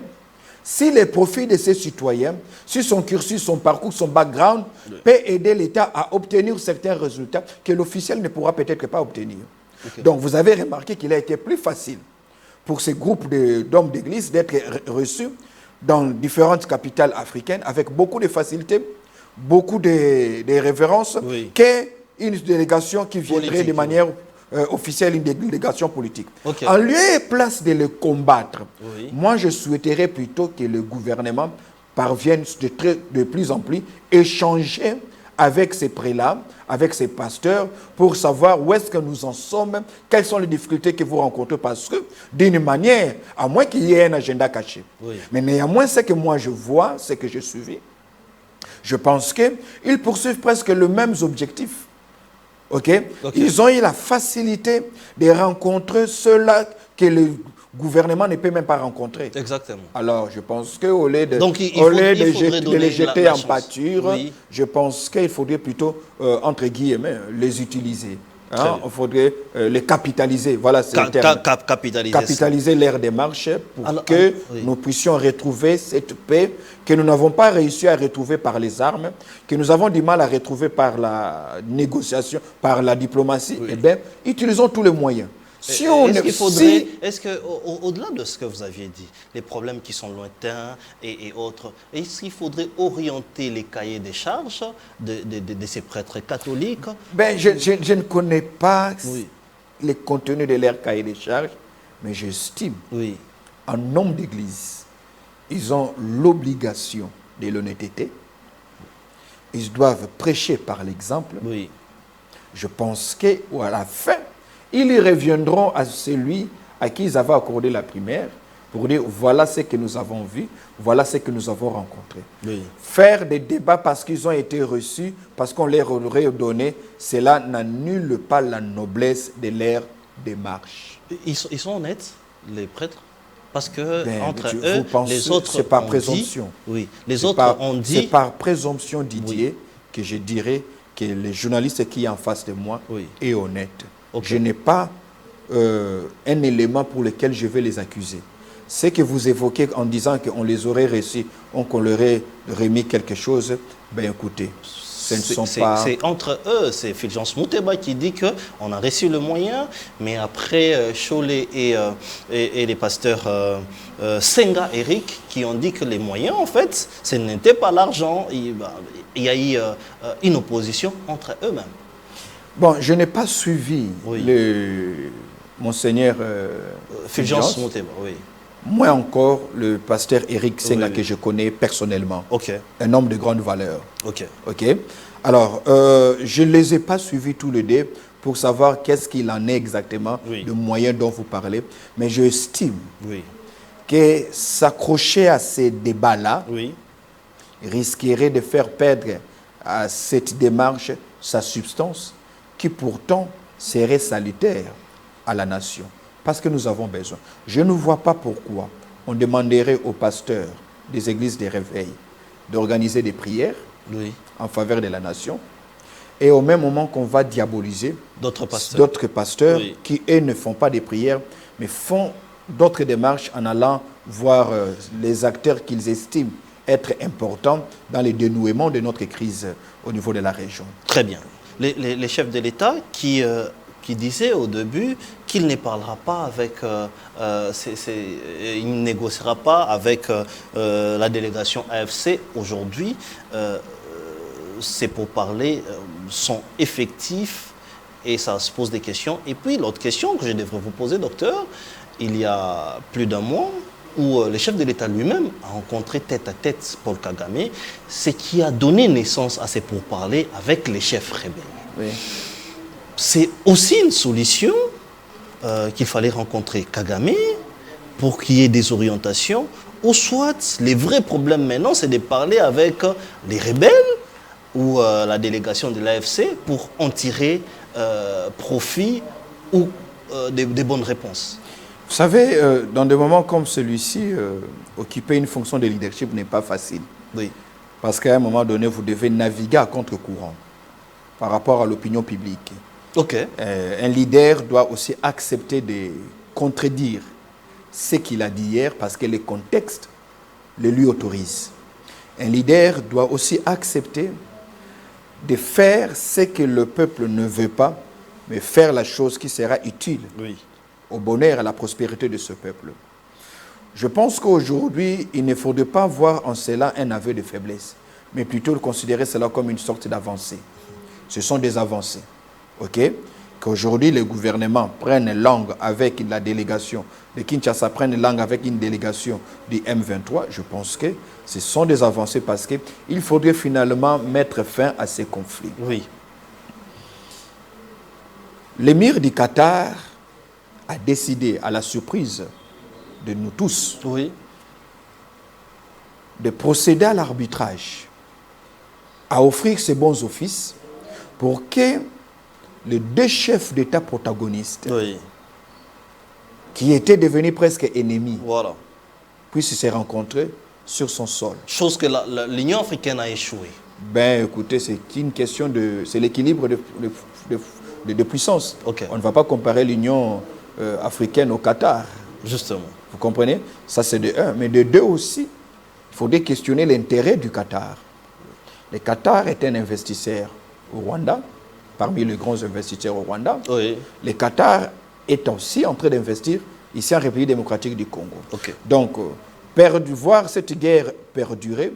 si les profits de ces citoyens, si son cursus, son parcours, son background peut aider l'État à obtenir certains résultats que l'officiel ne pourra peut-être pas obtenir. Ok. Donc vous avez remarqué qu'il a été plus facile pour ces groupes d'hommes d'église d'être reçus dans différentes capitales africaines avec beaucoup de facilité, beaucoup de révérences, Oui. qu'une délégation qui viendrait Politique, de oui. manière officielle, une délégation politique. Ok. En lieu et place de le combattre, Oui. moi je souhaiterais plutôt que le gouvernement parvienne de plus en plus échanger avec ces prélats, avec ces pasteurs, pour savoir où est-ce que nous en sommes, quelles sont les difficultés que vous rencontrez, parce que d'une manière, à moins qu'il y ait un agenda caché. Oui. Mais néanmoins, ce que moi je vois, ce que j'ai suivi, je pense qu'ils poursuivent presque les mêmes objectifs. Ok? Ils ont eu la facilité de rencontrer ceux-là que le gouvernement ne peut même pas rencontrer. Exactement. Alors, je pense qu'au lieu de, Donc, il au lieu faudrait de donner les jeter la en chance. pâture, Oui. je pense qu'il faudrait plutôt, entre guillemets, les utiliser. Très Hein? bien. Il faudrait les capitaliser. Voilà, c'est le terme. Capitaliser. Capitaliser leur démarche pour Alors, que oui. nous puissions retrouver cette paix que nous n'avons pas réussi à retrouver par les armes, que nous avons du mal à retrouver par la négociation, par la diplomatie. Oui. Eh bien, utilisons tous les moyens. Si on Est-ce ne- qu'il faudrait, si- est-ce que au-delà de ce que vous aviez dit, les problèmes qui sont lointains et autres, est-ce qu'il faudrait orienter les cahiers des charges de ces prêtres catholiques? Ben, je ne connais pas Oui. les contenus de leur cahier des charges, mais j'estime, Oui. en homme d'église, ils ont l'obligation de l'honnêteté. Ils doivent prêcher par l'exemple. Oui. Je pense qu'à la fin, ils reviendront à celui à qui ils avaient accordé la primaire pour dire voilà ce que nous avons vu, voilà ce que nous avons rencontré. Oui. Faire des débats parce qu'ils ont été reçus, parce qu'on leur aurait donné, cela n'annule pas la noblesse de leur démarche. Ils sont honnêtes, les prêtres? Parce que Ben, entre vous eux, pensez- les autres c'est par ont présomption. dit, oui, les C'est autres par- ont C'est dit, par présomption, Didier, que je dirais que le journaliste qui est en face de moi Oui. est honnête. Ok. Je n'ai pas un élément pour lequel je vais les accuser. Ce que vous évoquez en disant qu'on les aurait reçus, qu'on leur aurait remis quelque chose, ben écoutez, ce ne sont pas... c'est entre eux, c'est Fulgence Mouteba qui dit qu'on a reçu le moyen, mais après Cholet et les pasteurs Senga, Eric, qui ont dit que les moyens, en fait, ce n'était pas l'argent. Il y a eu une opposition entre eux-mêmes. Bon, je n'ai pas suivi Oui. Monseigneur Fulgence Fulgence. Mouteba, oui. Moi encore, le pasteur Eric Senga, Oui. que je connais personnellement, Ok, un homme de grande valeur. ok. Ok. Alors, je ne les ai pas suivis tous les deux pour savoir qu'est-ce qu'il en est exactement, Oui. de moyens dont vous parlez. Mais j'estime Oui, que s'accrocher à ces débats-là oui, risquerait de faire perdre à cette démarche sa substance, qui pourtant serait salutaire à la nation. Parce que nous avons besoin. Je ne vois pas pourquoi on demanderait aux pasteurs des églises des réveils d'organiser des prières en faveur de la nation, et au même moment qu'on va diaboliser d'autres pasteurs qui, eux, ne font pas des prières, mais font d'autres démarches en allant voir les acteurs qu'ils estiment être importants dans le dénouement de notre crise au niveau de la région. Très bien. Les chefs de l'État qui disaient au début qu'il ne parlera pas avec, il ne négociera pas avec la délégation AFC aujourd'hui, ces pourparlers sont effectifs et ça se pose des questions. Et puis l'autre question que je devrais vous poser, docteur, il y a plus d'un mois, où le chef de l'État lui-même a rencontré tête à tête Paul Kagame, ce qui a donné naissance à ces pourparlers avec les chefs rebelles. Oui. C'est aussi une solution qu'il fallait rencontrer Kagame pour qu'il y ait des orientations, ou soit les vrais problèmes maintenant, c'est de parler avec les rebelles ou la délégation de l'AFC pour en tirer profit ou des bonnes réponses. Vous savez, dans des moments comme celui-ci, occuper une fonction de leadership n'est pas facile. Oui. Parce qu'à un moment donné, vous devez naviguer à contre-courant par rapport à l'opinion publique. Okay. Un leader doit aussi accepter de contredire ce qu'il a dit hier parce que le contexte le lui autorise. Un leader doit aussi accepter de faire ce que le peuple ne veut pas, mais faire la chose qui sera utile au bonheur et à la prospérité de ce peuple. Je pense qu'aujourd'hui, il ne faudrait pas voir en cela un aveu de faiblesse, mais plutôt considérer cela comme une sorte d'avancée. Ce sont des avancées. Ok? Qu'aujourd'hui, le gouvernement prenne langue avec la délégation de Kinshasa, prenne langue avec une délégation du M23, je pense que ce sont des avancées parce qu'il faudrait finalement mettre fin à ces conflits. Oui. L'émir du Qatar a décidé, à la surprise de nous tous, de procéder à l'arbitrage, à offrir ses bons offices pour que les deux chefs d'État protagonistes, qui étaient devenus presque ennemis, puissent se rencontrer sur son sol. Chose que l'Union africaine a échoué. Ben, écoutez, c'est une question de... C'est l'équilibre de puissance. Okay. On ne va pas comparer l'Union africaine au Qatar. Justement. Vous comprenez? Ça, c'est de un. Mais de deux aussi, il faudrait questionner l'intérêt du Qatar. Le Qatar est un investisseur au Rwanda, parmi les grands investisseurs au Rwanda. Oui. Le Qatar est aussi en train d'investir ici en République démocratique du Congo. Okay. Donc, voir cette guerre perdurer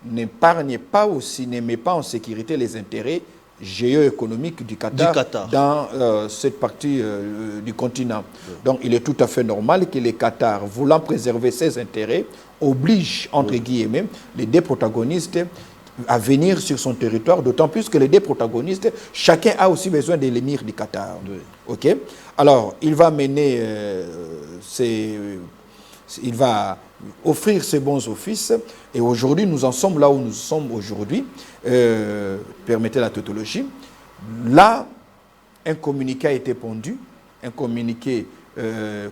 n'épargne pas aussi, ne met pas en sécurité les intérêts géoéconomiques du Qatar, dans cette partie du continent. Oui. Donc, il est tout à fait normal que le Qatar, voulant préserver ses intérêts, oblige, entre guillemets, les deux protagonistes à venir sur son territoire, d'autant plus que les deux protagonistes, chacun a aussi besoin de l'émir du Qatar. Oui. Ok? Alors, il va mener il va offrir ses bons offices, et aujourd'hui, nous en sommes là où nous sommes aujourd'hui. Permettez la tautologie. Là, un communiqué a été pondu, un communiqué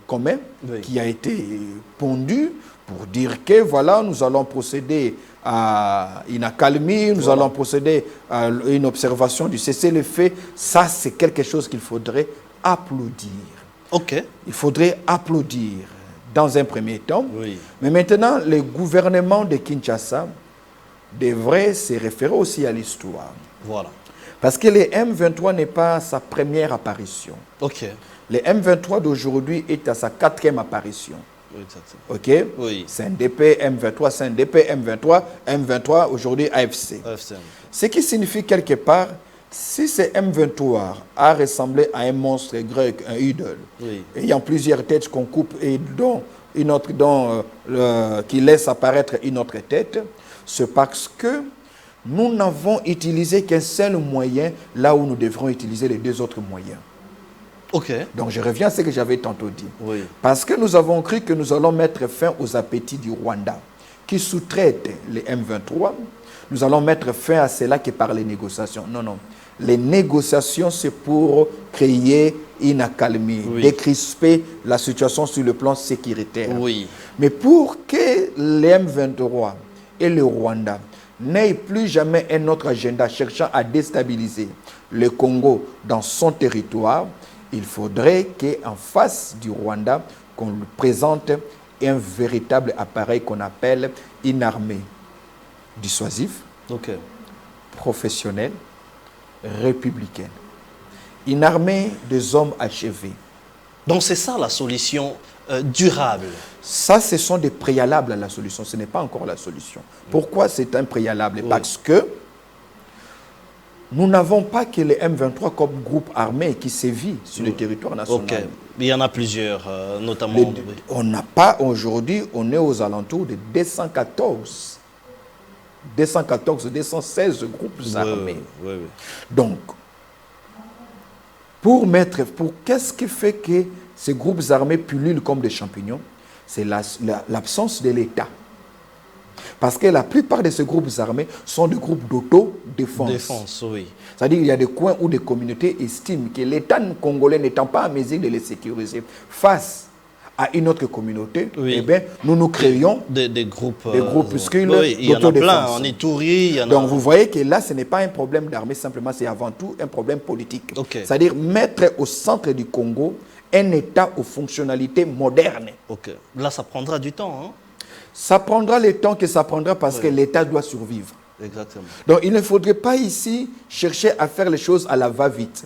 commun qui a été pondu pour dire que voilà, nous allons procéder à une accalmie, nous allons procéder à une observation du cessez-le-feu. Ça, c'est quelque chose qu'il faudrait applaudir. Ok. Il faudrait applaudir dans un premier temps. Oui. Mais maintenant, le gouvernement de Kinshasa devrait se référer aussi à l'histoire. Voilà. Parce que le M23 n'est pas sa première apparition. Ok. Le M23 d'aujourd'hui est à sa 4e apparition. Exactement. Ok? Oui. C'est un DP M23, c'est un DP M23, M23 aujourd'hui AFC. Ce qui signifie quelque part, si ce M23 a ressemblé à un monstre grec, un idole, ayant plusieurs têtes qu'on coupe et dont une autre qui laisse apparaître une autre tête, c'est parce que nous n'avons utilisé qu'un seul moyen là où nous devrons utiliser les deux autres moyens. Ok. Donc je reviens à ce que j'avais tantôt dit. Oui. Parce que nous avons cru que nous allons mettre fin aux appétits du Rwanda, qui sous-traite les M23, nous allons mettre fin à cela que par les négociations. Non, non. Les négociations, c'est pour créer une accalmie, décrisper la situation sur le plan sécuritaire. Oui. Mais pour que les M23 et le Rwanda n'aient plus jamais un autre agenda cherchant à déstabiliser le Congo dans son territoire, il faudrait qu'en face du Rwanda, qu'on lui présente un véritable appareil qu'on appelle une armée dissuasive, professionnelle, républicaine. Une armée des hommes achevés. Donc c'est ça la solution durable. Ça, ce sont des préalables à la solution. Ce n'est pas encore la solution. Pourquoi c'est un préalable? Parce que nous n'avons pas que les M23 comme groupe armé qui sévit sur le territoire national. Il y en a plusieurs, notamment... On n'a pas aujourd'hui, on est aux alentours de 214, 216 groupes armés. Donc, qu'est-ce qui fait que ces groupes armés pullulent comme des champignons? C'est l'absence de l'État. Parce que la plupart de ces groupes armés sont des groupes d'autodéfense. C'est-à-dire qu'il y a des coins où des communautés estiment que l'État congolais n'étant pas en mesure de les sécuriser face à une autre communauté, eh bien, nous créons des groupes, groupuscules il y en a plein, en Ituri. Donc vous voyez que là, ce n'est pas un problème d'armée, simplement, c'est avant tout un problème politique. C'est-à-dire mettre au centre du Congo un État aux fonctionnalités modernes. Là, ça prendra du temps. Hein? Ça prendra le temps que ça prendra parce que l'État doit survivre. Exactement. Donc il ne faudrait pas ici chercher à faire les choses à la va-vite.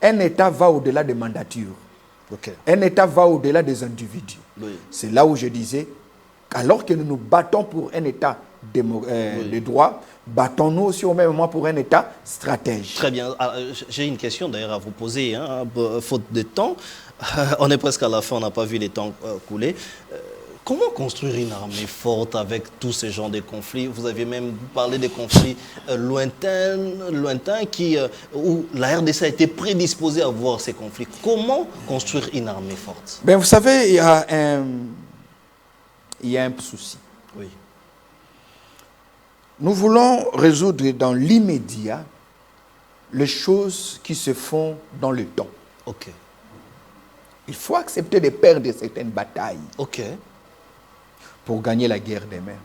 Un État va au-delà des mandatures. Un État va au-delà des individus. C'est là où je disais, alors que nous nous battons pour un État de droit, battons-nous aussi au même moment pour un État stratège. Très bien. J'ai une question d'ailleurs à vous poser, hein, faute de temps. On est presque à la fin, on n'a pas vu les temps couler. Comment construire une armée forte avec tous ces genres de conflits? Vous aviez même parlé des conflits lointains où la RDC a été prédisposée à voir ces conflits. Comment construire une armée forte? Vous savez, il y a un souci. Nous voulons résoudre dans l'immédiat les choses qui se font dans le temps. Il faut accepter de perdre certaines batailles. Pour gagner la guerre des mers.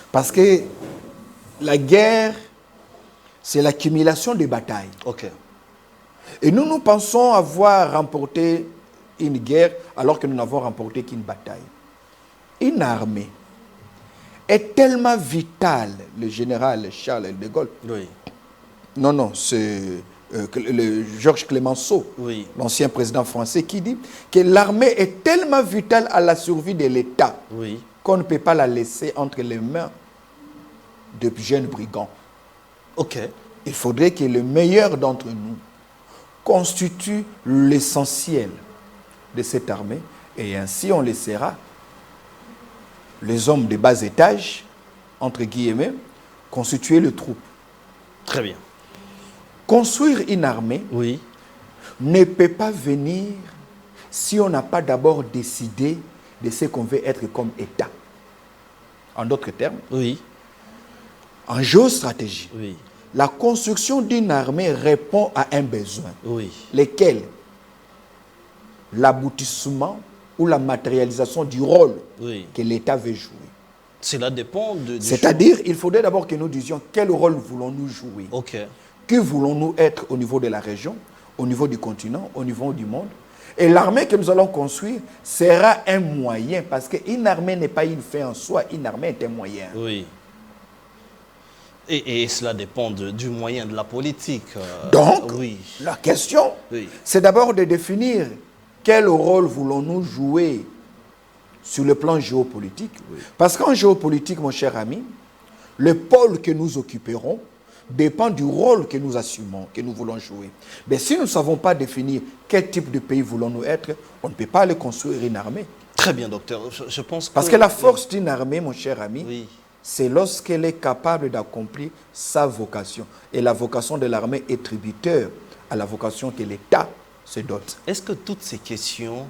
Parce que la guerre, c'est l'accumulation des batailles. Et nous pensons avoir remporté une guerre alors que nous n'avons remporté qu'une bataille. Une armée est tellement vitale, le général Charles de Gaulle. Non, c'est Georges Clemenceau, l'ancien président français, qui dit que l'armée est tellement vitale à la survie de l'État qu'on ne peut pas la laisser entre les mains de jeunes brigands. Il faudrait que le meilleur d'entre nous constitue l'essentiel de cette armée et ainsi on laissera les hommes de bas étage, entre guillemets, constituer le troupe. Très bien. Construire une armée ne peut pas venir si on n'a pas d'abord décidé de ce qu'on veut être comme État. En d'autres termes, en géostratégie, la construction d'une armée répond à un besoin, lequel l'aboutissement ou la matérialisation du rôle que l'État veut jouer. Cela dépend de... C'est-à-dire, il faudrait d'abord que nous disions quel rôle voulons-nous jouer. Que voulons-nous être au niveau de la région, au niveau du continent, au niveau du monde? Et l'armée que nous allons construire sera un moyen, parce qu'une armée n'est pas une fin en soi, une armée est un moyen. Et cela dépend du moyen de la politique. Donc, la question, c'est d'abord de définir quel rôle voulons-nous jouer sur le plan géopolitique. Parce qu'en géopolitique, mon cher ami, le pôle que nous occuperons dépend du rôle que nous assumons, que nous voulons jouer. Mais si nous ne savons pas définir quel type de pays voulons-nous être, on ne peut pas aller construire une armée. Très bien, docteur. Je pense Parce que la force d'une armée, mon cher ami, c'est lorsqu'elle est capable d'accomplir sa vocation. Et la vocation de l'armée est tributaire à la vocation que l'État se dote. Est-ce que toutes ces questions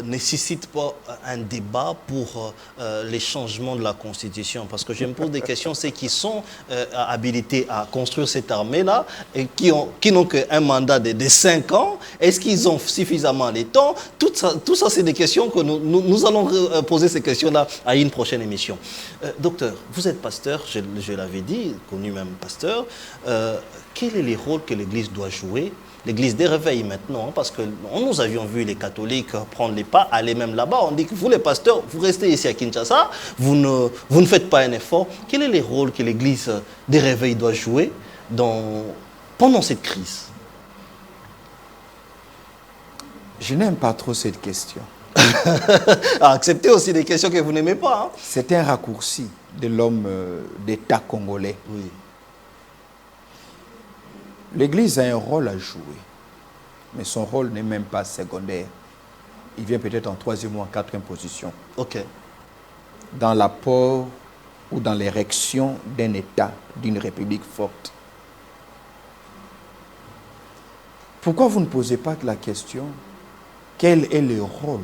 nécessitent pas un débat pour les changements de la Constitution? Parce que je me pose des questions, ceux qui sont habilités à construire cette armée-là et qui n'ont qu'un mandat de 5 ans, est-ce qu'ils ont suffisamment de temps? Tout ça c'est des questions que nous allons poser ces questions-là à une prochaine émission. Docteur, vous êtes pasteur, je l'avais dit, connu même pasteur. Quel est le rôle que l'Église doit jouer? L'Église des réveils maintenant, parce que nous avions vu les catholiques prendre les pas, aller même là-bas. On dit que vous les pasteurs, vous restez ici à Kinshasa, vous ne faites pas un effort. Quel est le rôle que l'Église des réveils doit jouer pendant cette crise? Je n'aime pas trop cette question. Acceptez aussi des questions que vous n'aimez pas. Hein. C'est un raccourci de l'homme d'État congolais. Oui. L'Église a un rôle à jouer, mais son rôle n'est même pas secondaire. Il vient peut-être en 3e ou en 4e position. Ok. Dans l'apport ou dans l'érection d'un État, d'une république forte. Pourquoi vous ne posez pas la question, quel est le rôle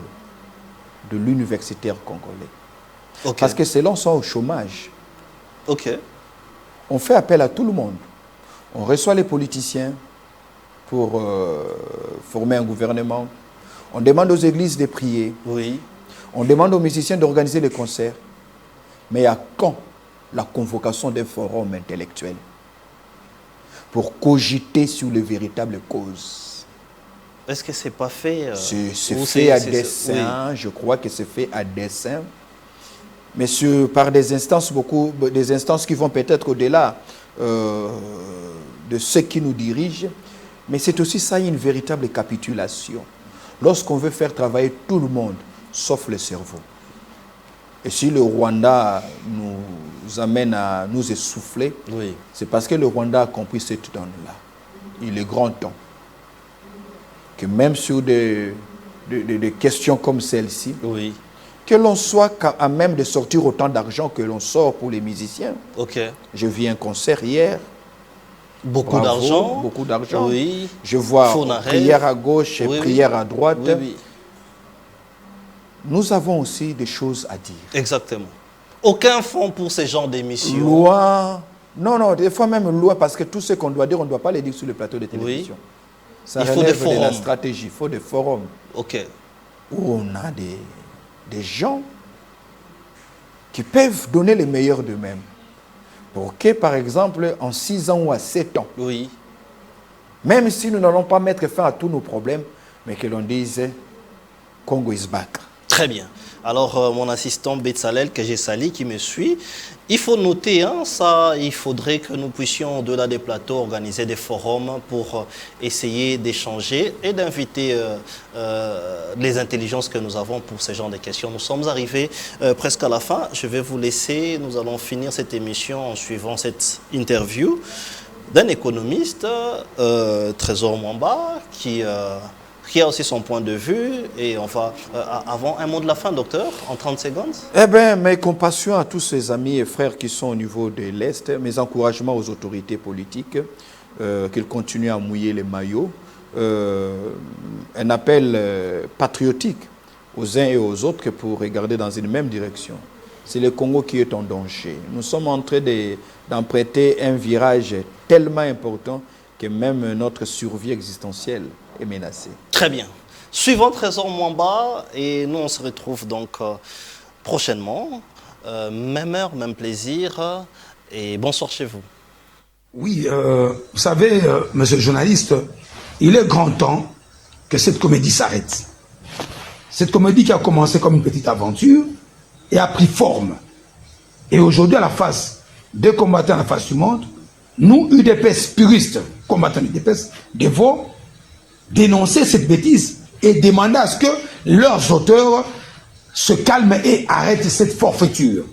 de l'universitaire congolais? Okay. Parce que selon sont au chômage. Ok. On fait appel à tout le monde. On reçoit les politiciens pour former un gouvernement. On demande aux églises de prier. Oui. On demande aux musiciens d'organiser les concerts. Mais à quand la convocation d'un forum intellectuel pour cogiter sur les véritables causes? Est-ce que c'est pas fait C'est fait à dessein. Oui. Je crois que c'est fait à dessein. Mais par des instances, des instances qui vont peut-être au-delà de ceux qui nous dirigent, mais c'est aussi ça une véritable capitulation. Lorsqu'on veut faire travailler tout le monde, sauf le cerveau. Et si le Rwanda nous amène à nous essouffler, oui, c'est parce que le Rwanda a compris cette donne-là. Il est grand temps que même sur des questions comme celle-ci, oui, que l'on soit à même de sortir autant d'argent que l'on sort pour les musiciens. Ok. Je vis un concert hier. Beaucoup d'argent. Beaucoup d'argent. Oui. Je vois prière à gauche et prière à droite. Oui, oui. Nous avons aussi des choses à dire. Exactement. Aucun fonds pour ce genre d'émissions. Loi. Non, des fois même loi, parce que tout ce qu'on doit dire, on ne doit pas les dire sur le plateau de télévision. Oui. Ça il faut des forums. De la stratégie, il faut des forums. Ok. Où on a des gens qui peuvent donner le meilleur d'eux-mêmes. Pour que, par exemple, en 6 ans ou à 7 ans, oui, même si nous n'allons pas mettre fin à tous nos problèmes, mais que l'on dise Congo is back. Très bien. Alors, mon assistant Betsalel, que j'ai sali, qui me suit, il faut noter, hein, ça, il faudrait que nous puissions, au-delà des plateaux, organiser des forums pour essayer d'échanger et d'inviter les intelligences que nous avons pour ce genre de questions. Nous sommes arrivés presque à la fin. Je vais vous laisser, nous allons finir cette émission en suivant cette interview d'un économiste, Trésor Mwamba, qui a aussi son point de vue. Et on va, avant un mot de la fin, docteur, en 30 secondes. Eh bien, mes compassions à tous ces amis et frères qui sont au niveau de l'Est, mes encouragements aux autorités politiques, qu'ils continuent à mouiller les maillots. Un appel patriotique aux uns et aux autres pour regarder dans une même direction. C'est le Congo qui est en danger. Nous sommes en train d'emprunter un virage tellement important que même notre survie existentielle est menacée. Très bien. Suivant Trésor Mwamba, et nous on se retrouve donc prochainement. Même heure, même plaisir, et bonsoir chez vous. Oui, vous savez, monsieur le journaliste, il est grand temps que cette comédie s'arrête. Cette comédie qui a commencé comme une petite aventure et a pris forme. Et aujourd'hui, à la face des combattants à la face du monde, nous, UDPS puristes, combattants UDPS, devons dénoncer cette bêtise et demander à ce que leurs auteurs se calment et arrêtent cette forfaiture.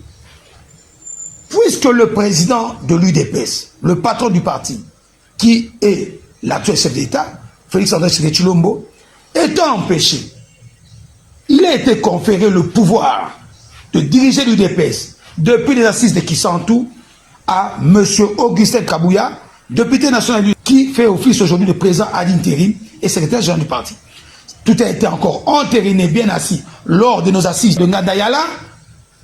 Puisque le président de l'UDPS, le patron du parti, qui est l'actuel chef d'État, Félix-Antoine Tshisekedi Tshilombo, étant empêché, il a été conféré le pouvoir de diriger l'UDPS depuis les assises de Kisantu à M. Augustin Kabouya, député national qui fait office aujourd'hui de président à l'intérim et secrétaire général du parti. Tout a été encore entériné, bien assis, lors de nos assises de Ngadayala.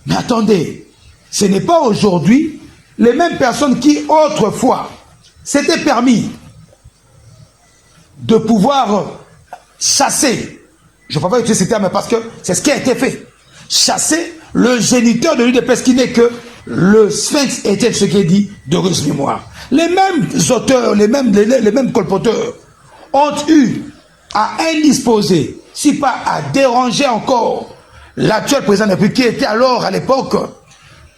Mais attendez, ce n'est pas aujourd'hui les mêmes personnes qui, autrefois, s'étaient permis de pouvoir chasser, je ne peux pas utiliser ce terme parce que c'est ce qui a été fait, chasser le géniteur de l'UDPS qui n'est que le Sphinx Étienne Tshisekedi de heureuse mémoire. Les mêmes auteurs, les mêmes colporteurs ont eu à indisposer, si pas à déranger encore l'actuel président de la République qui était alors à l'époque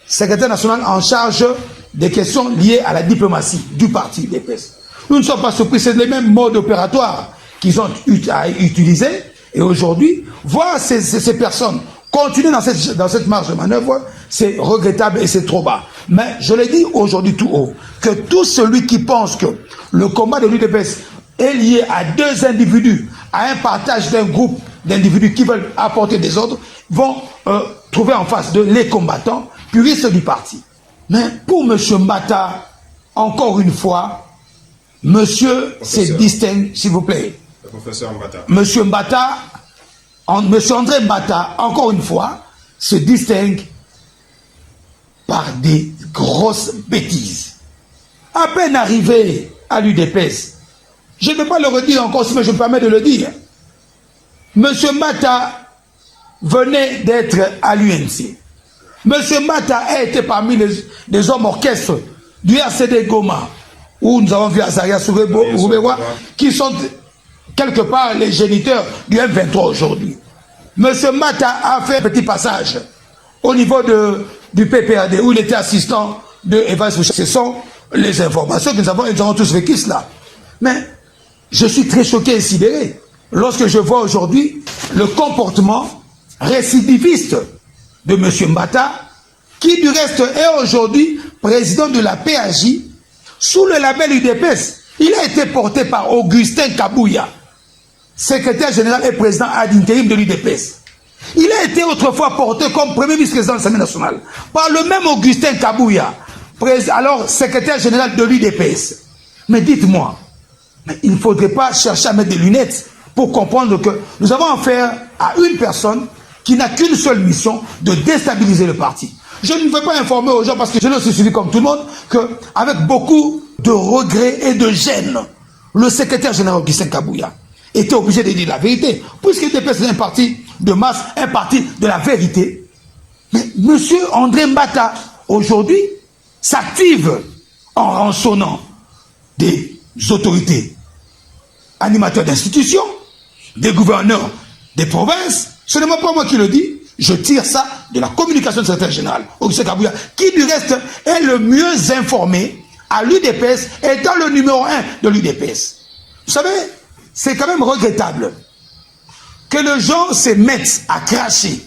secrétaire national en charge des questions liées à la diplomatie du parti UDPS. Nous ne sommes pas surpris, c'est les mêmes modes opératoires qu'ils ont utilisés. Et aujourd'hui, voir ces personnes continuer dans cette marge de manœuvre, c'est regrettable et c'est trop bas. Mais je l'ai dit aujourd'hui tout haut, que tout celui qui pense que le combat de l'UDPS est lié à deux individus, à un partage d'un groupe d'individus qui veulent apporter des ordres, vont trouver en face de les combattants puristes du parti. Mais pour M. Mbata, encore une fois, monsieur se distingue, s'il vous plaît. Le professeur Mbata. Monsieur Mbata, monsieur André Mbata, encore une fois, se distingue par des grosses bêtises. À peine arrivé à l'UDPS, je ne vais pas le redire encore, mais je me permets de le dire. Monsieur Mbata venait d'être à l'UNC. Monsieur Mbata a été parmi les hommes orchestres du RCD Goma, où nous avons vu Azaria Soubewa, qui sont quelque part les géniteurs du M23 aujourd'hui. Monsieur Mbata a fait un petit passage au niveau du PPRD, où il était assistant de Evans. Ce sont les informations que nous avons tous vécu cela. Mais je suis très choqué et sidéré lorsque je vois aujourd'hui le comportement récidiviste de M. Mbata, qui du reste est aujourd'hui président de la PAJ sous le label UDPS. Il a été porté par Augustin Kabouya, secrétaire général et président ad intérim de l'UDPS. Il a été autrefois porté comme premier vice-président de l'Assemblée nationale par le même Augustin Kabouya, alors secrétaire général de l'UDPS. Mais dites-moi, il ne faudrait pas chercher à mettre des lunettes pour comprendre que nous avons affaire à une personne qui n'a qu'une seule mission, de déstabiliser le parti. Je ne veux pas informer aux gens, parce que je l'ai aussi suivi comme tout le monde, qu'avec beaucoup de regrets et de gêne, le secrétaire général Augustin Kabouya était obligé de dire la vérité, puisque l'UDPS est un parti de masse, un parti de la vérité. Mais M. André Mbata, aujourd'hui, s'active en rançonnant des autorités, animateurs d'institutions, des gouverneurs des provinces. Ce n'est pas moi qui le dis, je tire ça de la communication du secrétaire général, Augustin Kabouya, qui du reste est le mieux informé à l'UDPS, étant le numéro 1 de l'UDPS. Vous savez, c'est quand même regrettable que les gens se mettent à cracher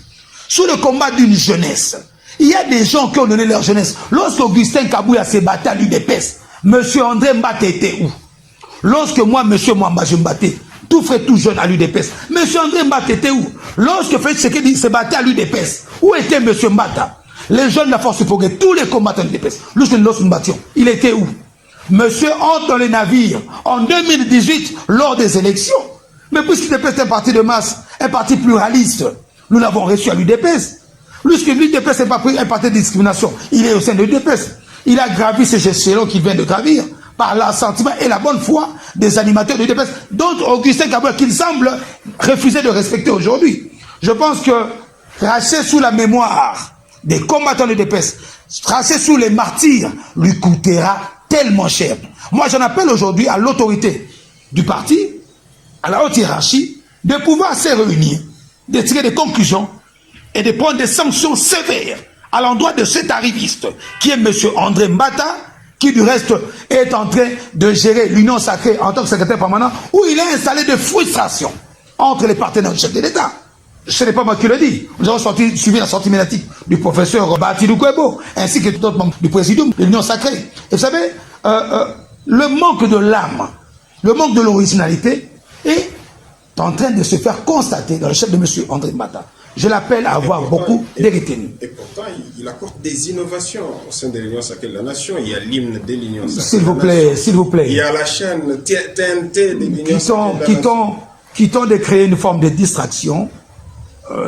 sous le combat d'une jeunesse. Il y a des gens qui ont donné leur jeunesse. Lorsque Augustin Kabouya s'est battu à l'UDPS, M. André Mbata était où? Lorsque moi, M. Mwamba, je me battais, tout frais, tout jeune à l'UDPS, M. André Mbata était où? Lorsque Félix Tshisekedi s'est battu à l'UDPS, où était M. Mbata? Les jeunes de la force du progrès, tous les combattants de l'UDPS, lorsque nous battions, il était où? Monsieur entre dans les navires en 2018 lors des élections. Mais puisque l'UDPS est un parti de masse, un parti pluraliste, nous l'avons reçu à l'UDPS. Lorsque l'UDPS n'est pas un parti de discrimination, il est au sein de l'UDPS. Il a gravi ces échelons qu'il vient de gravir par l'assentiment et la bonne foi des animateurs de l'UDPS, dont Augustin Kabouya, qu'il semble refuser de respecter aujourd'hui. Je pense que tracer sous la mémoire des combattants de l'UDPS, tracer sous les martyrs, lui coûtera tellement cher. Moi, j'en appelle aujourd'hui à l'autorité du parti, à la haute hiérarchie, de pouvoir se réunir, de tirer des conclusions et de prendre des sanctions sévères à l'endroit de cet arriviste qui est M. André Mbata, qui du reste est en train de gérer l'Union sacrée en tant que secrétaire permanent, où il a installé des frustrations entre les partenaires du chef de l'État. Ce n'est pas moi qui le dis. Nous avons suivi la sortie médiatique du professeur Batilou Kwebo, ainsi que d'autres membres du présidium de l'Union sacrée. Et vous savez, le manque de l'âme, le manque de l'originalité est en train de se faire constater dans le chef de M. André Mbata. Je l'appelle à avoir beaucoup de retenue. Et pourtant, il apporte des innovations au sein de l'Union sacrée de la Nation. Il y a l'hymne de l'Union sacrée S'il vous plaît, s'il vous plaît. Il y a la chaîne TNT de l'Union sacrée de la Nation. Qui tentent de créer une forme de distraction.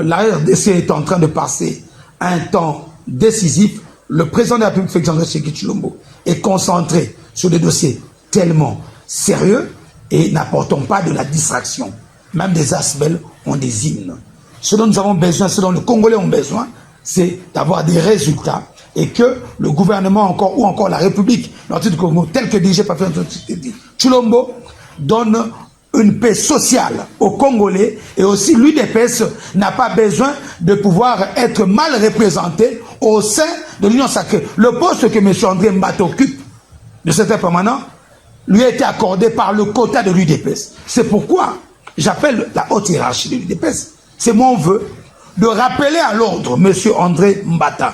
La RDC est en train de passer un temps décisif. Le président de la République, Félix Antoine Tshisekedi Tshilombo, est concentré sur des dossiers tellement sérieux et n'apportons pas de la distraction. Même des Asbel ont des hymnes. Ce dont nous avons besoin, ce dont les Congolais ont besoin, c'est d'avoir des résultats et que le gouvernement ou encore la République, du Congo, tel que dirigé par Félix Antoine Tshisekedi Tshilombo, donne une paix sociale aux Congolais et aussi l'UDPS n'a pas besoin de pouvoir être mal représenté au sein de l'Union sacrée. Le poste que M. André Mbata occupe de secrétaire permanent lui a été accordé par le quota de l'UDPS. C'est pourquoi j'appelle la haute hiérarchie de l'UDPS. C'est mon vœu de rappeler à l'ordre M. André Mbata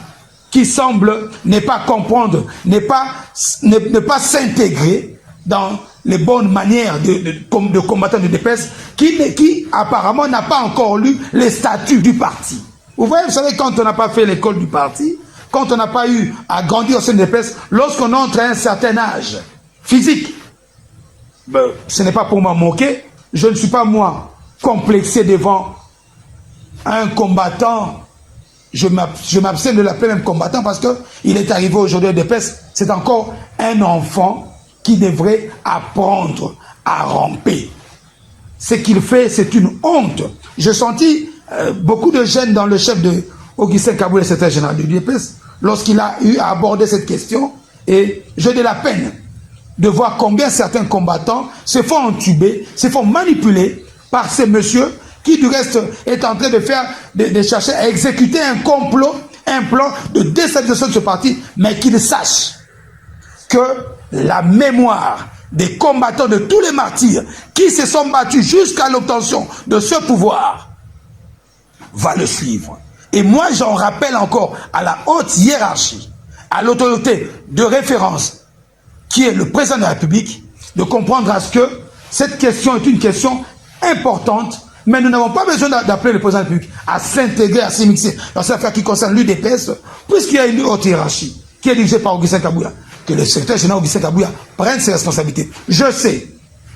qui semble ne pas comprendre, ne pas s'intégrer dans les bonnes manières de combattants de DPS qui apparemment n'a pas encore lu les statuts du parti. Vous voyez, vous savez, quand on n'a pas fait l'école du parti, quand on n'a pas eu à grandir au sein de DPS, lorsqu'on entre à un certain âge physique, ce n'est pas pour m'en moquer, je ne suis pas moi complexé devant un combattant, je m'abstiens de l'appeler même combattant parce qu'il est arrivé aujourd'hui au DPS, c'est encore un enfant qui devrait apprendre à ramper. Ce qu'il fait, c'est une honte. J'ai senti beaucoup de jeunes dans le chef de Augustin Kaboulé, secrétaire général du DPS, lorsqu'il a eu à aborder cette question, et j'ai de la peine de voir combien certains combattants se font entuber, se font manipuler par ces messieurs qui, du reste, est en train de chercher à exécuter un complot, un plan de déstabilisation de ce parti, mais qu'ils sachent que la mémoire des combattants, de tous les martyrs qui se sont battus jusqu'à l'obtention de ce pouvoir va le suivre. Et moi, j'en rappelle encore à la haute hiérarchie, à l'autorité de référence qui est le président de la République, de comprendre à ce que cette question est une question importante, mais nous n'avons pas besoin d'appeler le président de la République à s'intégrer, à s'immiscer dans cette affaire qui concerne l'UDPS, puisqu'il y a une haute hiérarchie qui est dirigée par Augustin Kabouya. Que le secrétaire général Augustin Kabouya prenne ses responsabilités. Je sais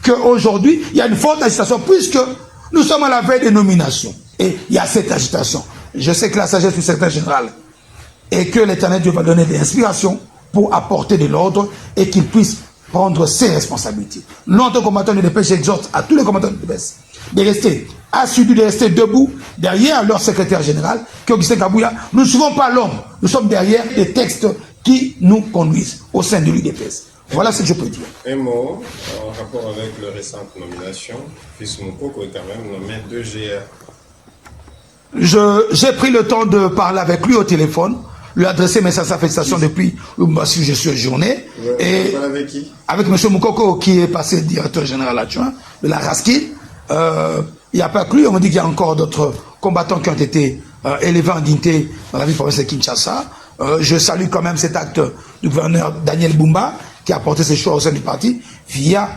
qu'aujourd'hui, il y a une forte agitation puisque nous sommes à la veille des nominations. Et il y a cette agitation. Je sais que la sagesse du secrétaire général et que l'Éternel Dieu va donner des inspirations pour apporter de l'ordre et qu'il puisse prendre ses responsabilités. Nous, en tant que combattants de l'UDPS, j'exhorte à tous les combattants de l'UDPS de rester assidus, de rester debout derrière leur secrétaire général, qui est Augustin Kabouya. Nous ne suivons pas l'homme, nous sommes derrière des textes qui nous conduisent au sein de l'UDPS. Voilà ce que je peux dire. Un mot en rapport avec la récente nomination. Fils Moukoko est quand même nommé 2GR. J'ai pris le temps de parler avec lui au téléphone, lui adresser mes félicitations depuis si je suis séjourné. Et avec qui? Avec M. Moukoko, qui est passé directeur général adjoint de la RASKIL. Il n'y a pas que lui, on me dit qu'il y a encore d'autres combattants qui ont été élevés en dignité dans la ville provinciale de Kinshasa. Je salue quand même cet acte du gouverneur Daniel Bumba qui a porté ses choix au sein du parti via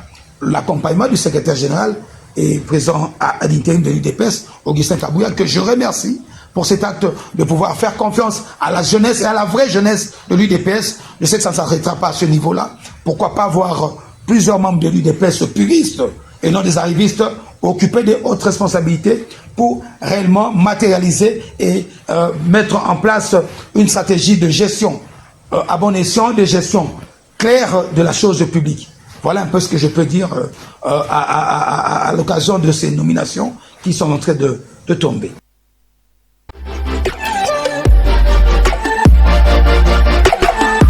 l'accompagnement du secrétaire général et président à l'intérim de l'UDPS, Augustin Kabouya, que je remercie pour cet acte de pouvoir faire confiance à la jeunesse et à la vraie jeunesse de l'UDPS. Je sais que ça ne s'arrêtera pas à ce niveau-là. Pourquoi pas voir plusieurs membres de l'UDPS puristes et non des arrivistes occuper de hautes responsabilités pour réellement matérialiser et mettre en place une stratégie de gestion à bon escient, de gestion claire de la chose publique. Voilà un peu ce que je peux dire à l'occasion de ces nominations qui sont en train de tomber.